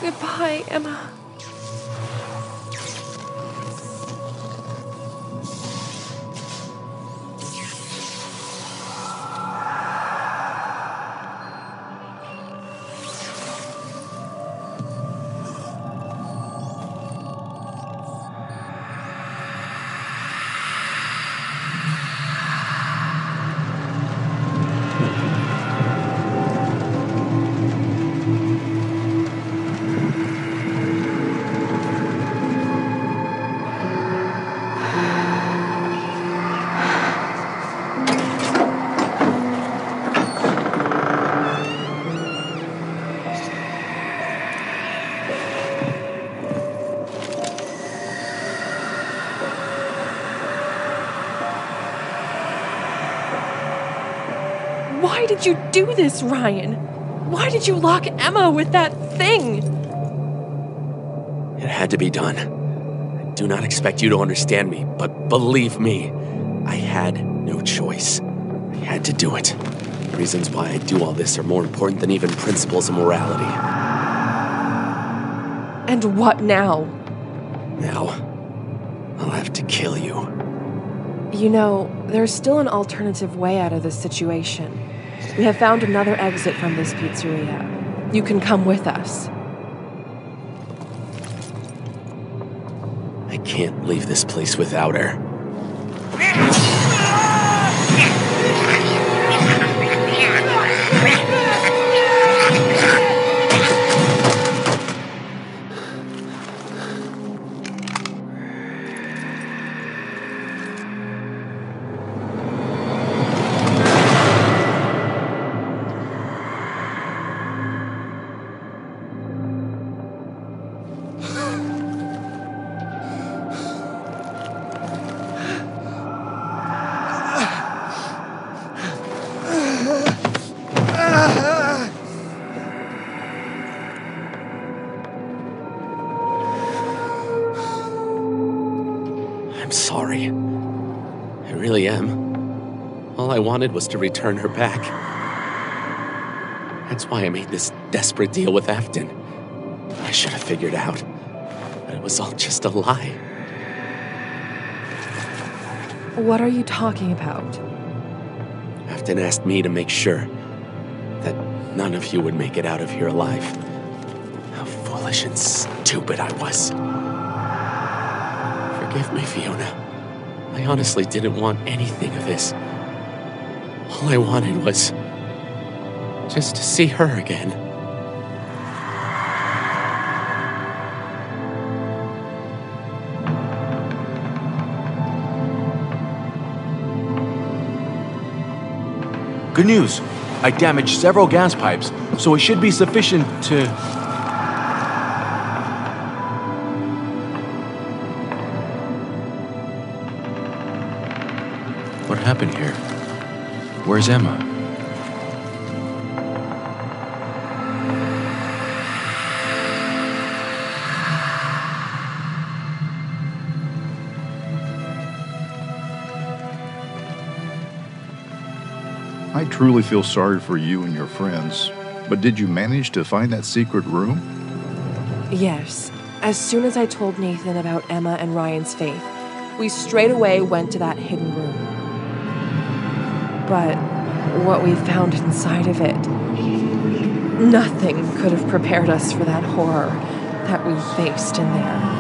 Goodbye, Emma. Why did you do this, Ryan? Why did you lock Emma with that thing? It had to be done. I do not expect you to understand me, but believe me, I had no choice. I had to do it. The reasons why I do all this are more important than even principles of morality. And what now? Now, I'll have to kill you. You know, there's still an alternative way out of this situation. We have found another exit from this pizzeria. You can come with us. I can't leave this place without her. I'm sorry. I really am. All I wanted was to return her back. That's why I made this desperate deal with Afton. I should have figured out that it was all just a lie. What are you talking about? Afton asked me to make sure that none of you would make it out of here alive. How foolish and stupid I was. Forgive me, Fiona. I honestly didn't want anything of this. All I wanted was just to see her again. Good news. I damaged several gas pipes, so it should be sufficient to... What happened here? Where's Emma? I truly feel sorry for you and your friends, but did you manage to find that secret room? Yes. As soon as I told Nathan about Emma and Ryan's faith, we straight away went to that hidden room. But what we found inside of it, nothing could have prepared us for that horror that we faced in there.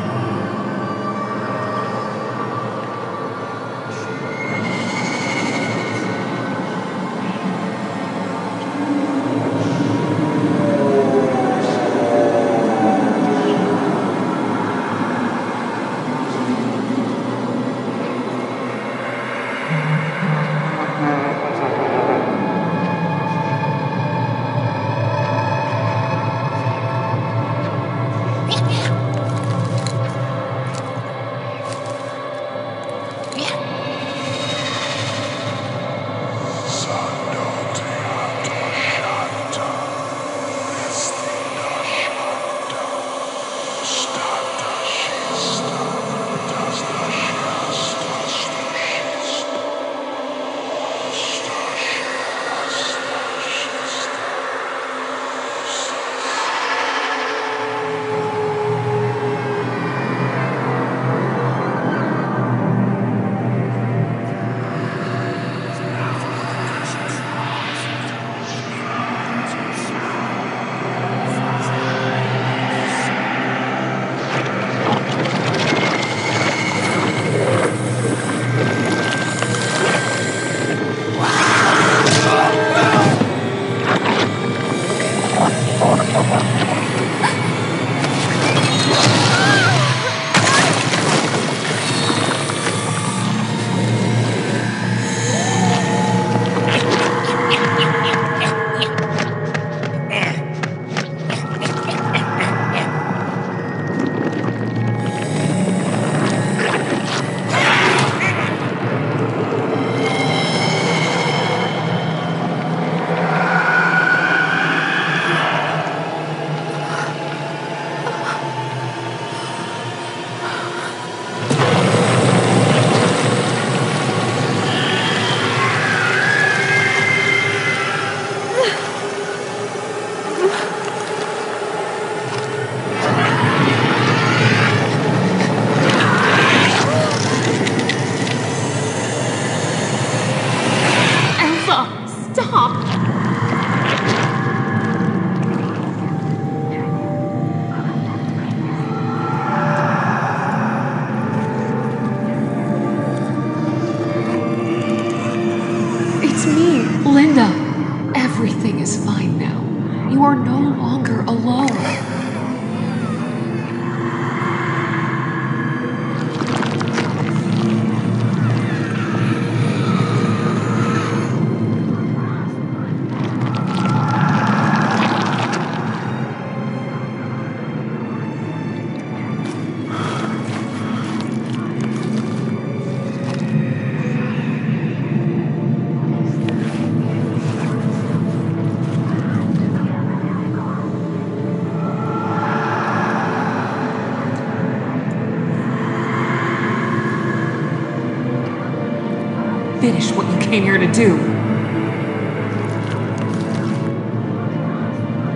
finish what you came here to do.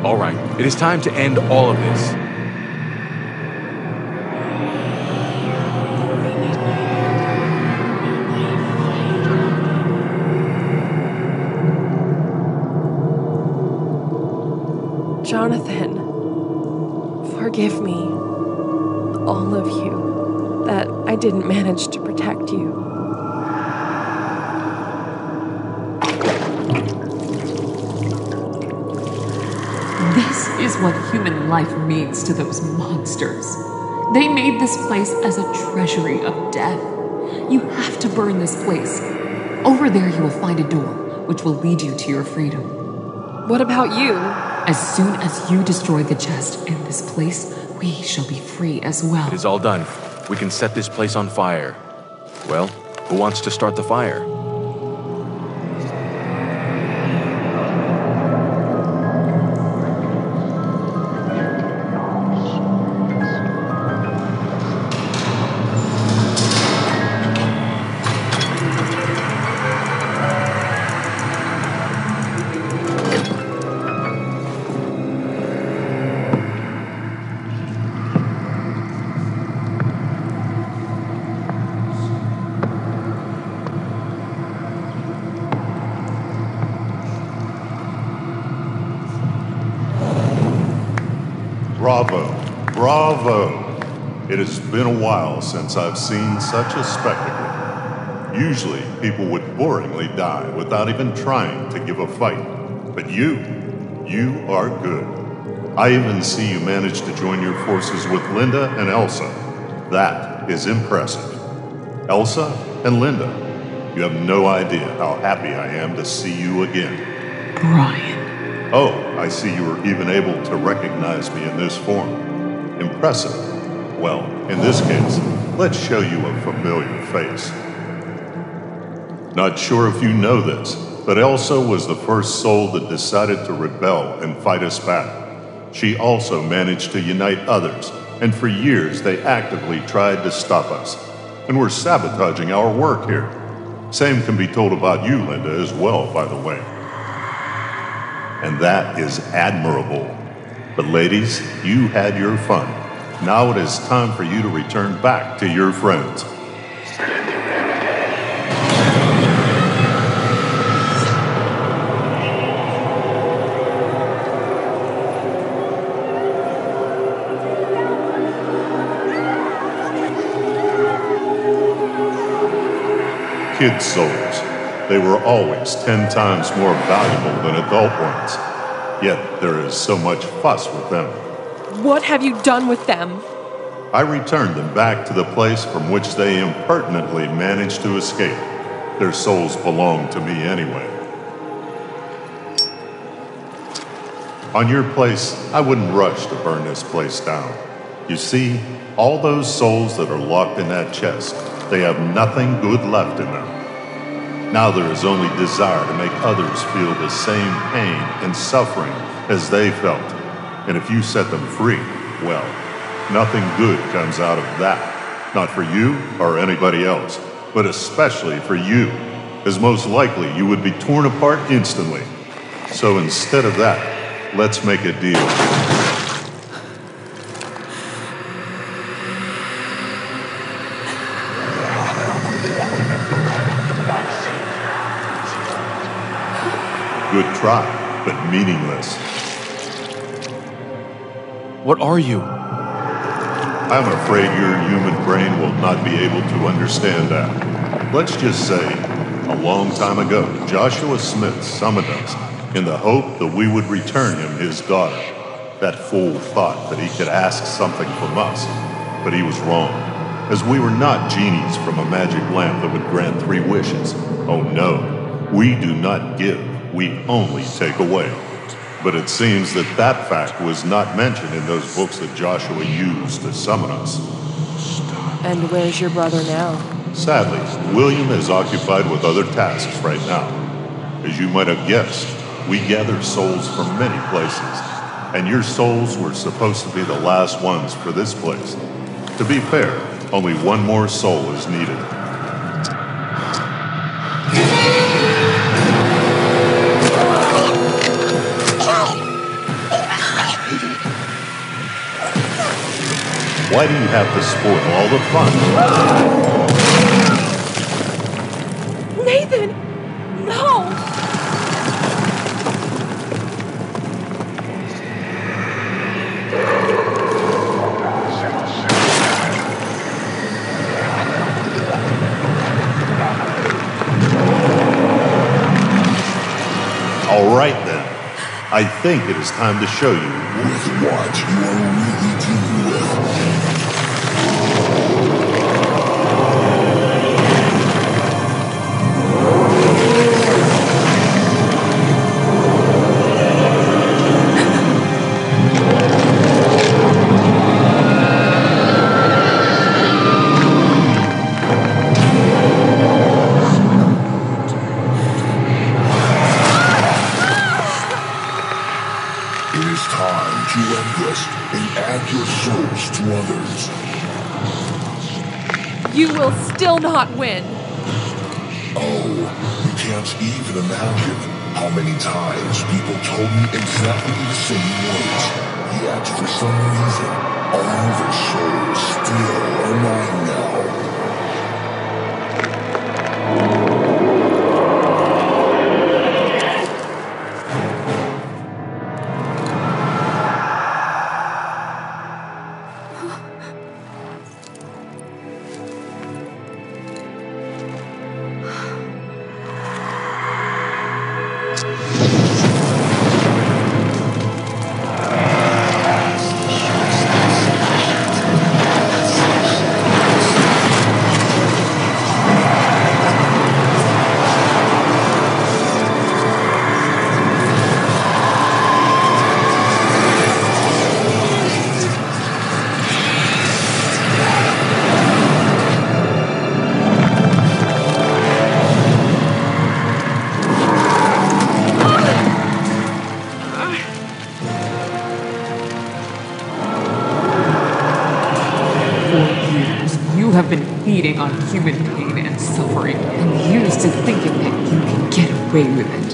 All right, it is time to end all of this. Jonathan, forgive me, all of you, that I didn't manage to protect you. This is what human life means to those monsters. They made this place as a treasury of death. You have to burn this place. Over there you will find a door, which will lead you to your freedom. What about you? As soon as you destroy the chest in this place, we shall be free as well. It is all done. We can set this place on fire. Well, who wants to start the fire? Bravo, bravo. It has been a while since I've seen such a spectacle. Usually, people would boringly die without even trying to give a fight. But you are good. I even see you managed to join your forces with Linda and Elsa. That is impressive. Elsa and Linda, you have no idea how happy I am to see you again. Brian. Oh, I see you were even able to recognize me in this form. Impressive. Well, in this case, let's show you a familiar face. Not sure if you know this, but Elsa was the first soul that decided to rebel and fight us back. She also managed to unite others, and for years they actively tried to stop us, and were sabotaging our work here. Same can be told about you, Linda, as well, by the way. And that is admirable. But ladies, you had your fun. Now it is time for you to return back to your friends. Kid souls. They were always 10 times more valuable than adult ones. Yet there is so much fuss with them. What have you done with them? I returned them back to the place from which they impertinently managed to escape. Their souls belong to me anyway. On your place, I wouldn't rush to burn this place down. You see, all those souls that are locked in that chest, they have nothing good left in them. Now there is only desire to make others feel the same pain and suffering as they felt. And if you set them free, well, nothing good comes out of that. Not for you or anybody else, but especially for you, as most likely you would be torn apart instantly. So instead of that, let's make a deal. Good try, but meaningless. What are you? I'm afraid your human brain will not be able to understand that. Let's just say, a long time ago, Joshua Smith summoned us in the hope that we would return him his daughter. That fool thought that he could ask something from us, but he was wrong, as we were not genies from a magic lamp that would grant 3 wishes. Oh no, we do not give. We only take away. But it seems that that fact was not mentioned in those books that Joshua used to summon us. And where's your brother now? Sadly, William is occupied with other tasks right now. As you might have guessed, we gather souls from many places, and your souls were supposed to be the last ones for this place. To be fair, only one more soul is needed. Why do you have to spoil all the fun? Nathan! No! All right then. I think it is time to show you. With what you are really dealing with. It is time to end this and add your souls to others. You will still not win. Oh, you can't even imagine how many times people told me exactly the same words. Yet, for some reason, all their souls still are mine now. You have been feeding on human pain and suffering, and used to thinking that you can get away with it.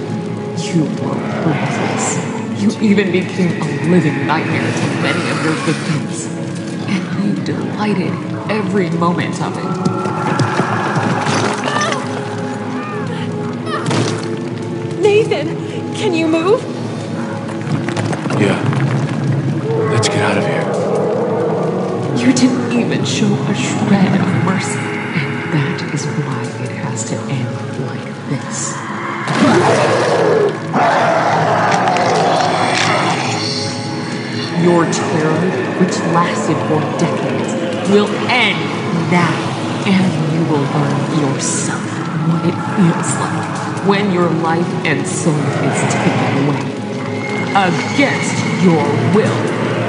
You were worthless. You even became a living nightmare to many of your victims. And you delighted every moment of it. Nathan, can you move? Yeah. Let's get out of here. You didn't even show a shred of mercy, and that is why it has to end like this. Your terror, which lasted for decades, will end now, and you will learn yourself what it feels like when your life and soul is taken away. Against your will.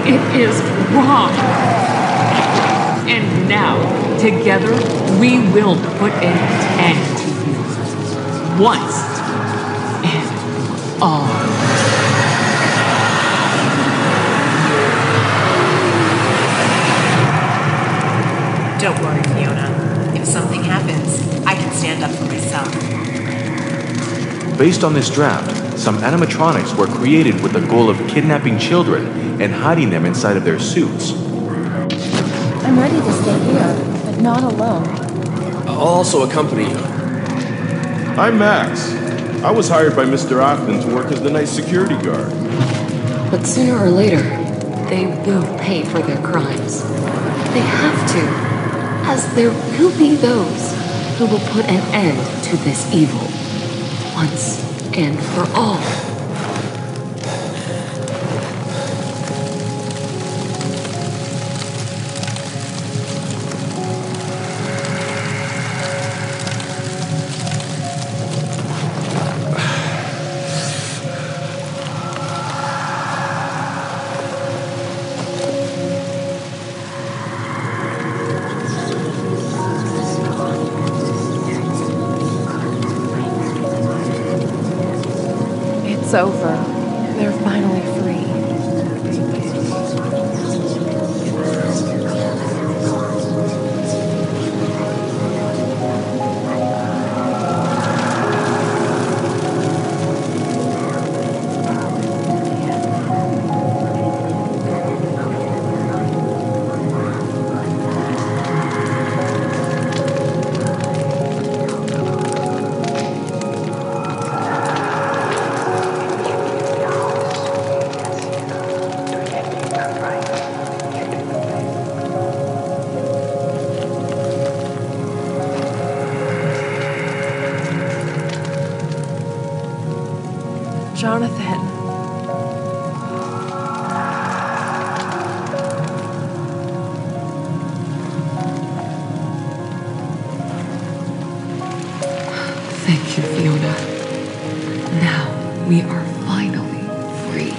It is wrong. And now, together, we will put an end to you. Once and for all. Don't worry, Fiona. If something happens, I can stand up for myself. Based on this draft, some animatronics were created with the goal of kidnapping children and hiding them inside of their suits. I'm ready to stay here, but not alone. I'll also accompany you. I'm Max. I was hired by Mr. Afton to work as the night security guard. But sooner or later, they will pay for their crimes. They have to, as there will be those who will put an end to this evil, once and for all. It's over. They're finally free. Jonathan. Thank you, Fiona. Now we are finally free.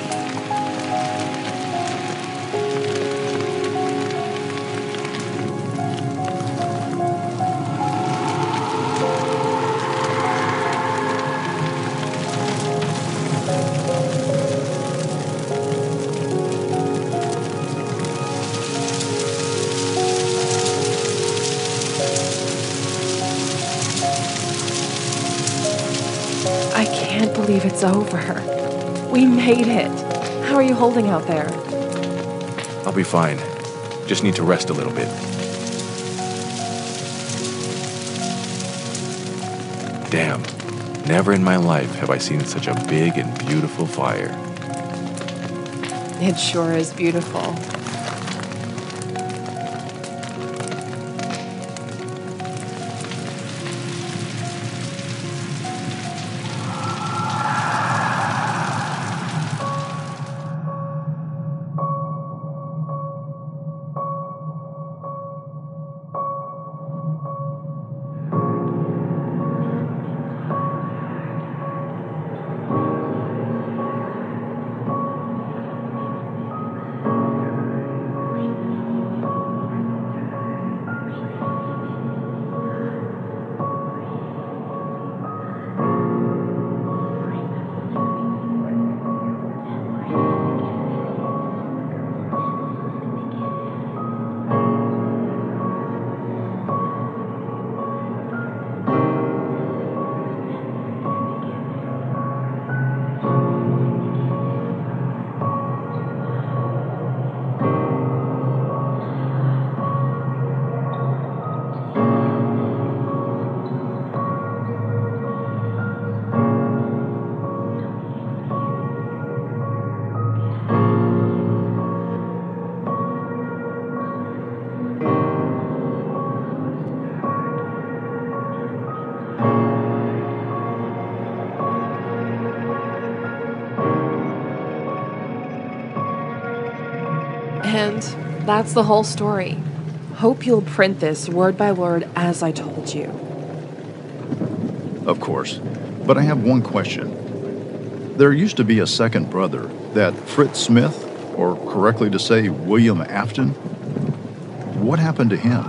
I can't believe it's over. We made it. How are you holding out there? I'll be fine. Just need to rest a little bit. Damn. Never in my life have I seen such a big and beautiful fire. It sure is beautiful. And that's the whole story. Hope you'll print this word by word as I told you. Of course. But I have one question. There used to be a second brother, that Fritz Smith, or correctly to say, William Afton. What happened to him?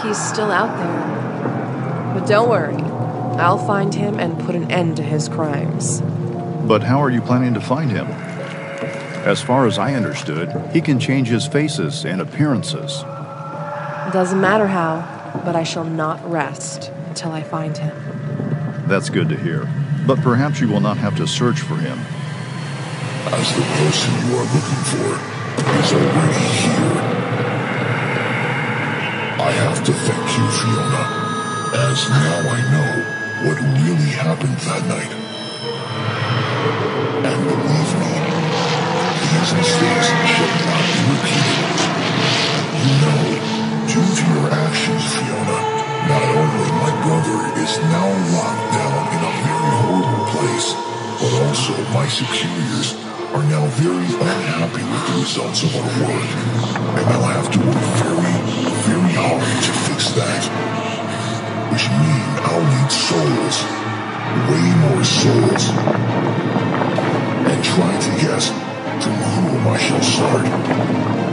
He's still out there. But don't worry. I'll find him and put an end to his crimes. But how are you planning to find him? As far as I understood, he can change his faces and appearances. Doesn't matter how, but I shall not rest until I find him. That's good to hear. But perhaps you will not have to search for him. As the person you are looking for is already here. I have to thank you, Fiona, as now I know what really happened that night. And believe me, these mistakes shall not be repeated. You know, due to your actions, Fiona, not only my brother is now locked down in a very horrible place, but also my superiors are now very unhappy with the results of our work. And I'll have to work very, very hard to fix that. Which means I'll need souls. Way more souls. And try to guess from whom I shall start.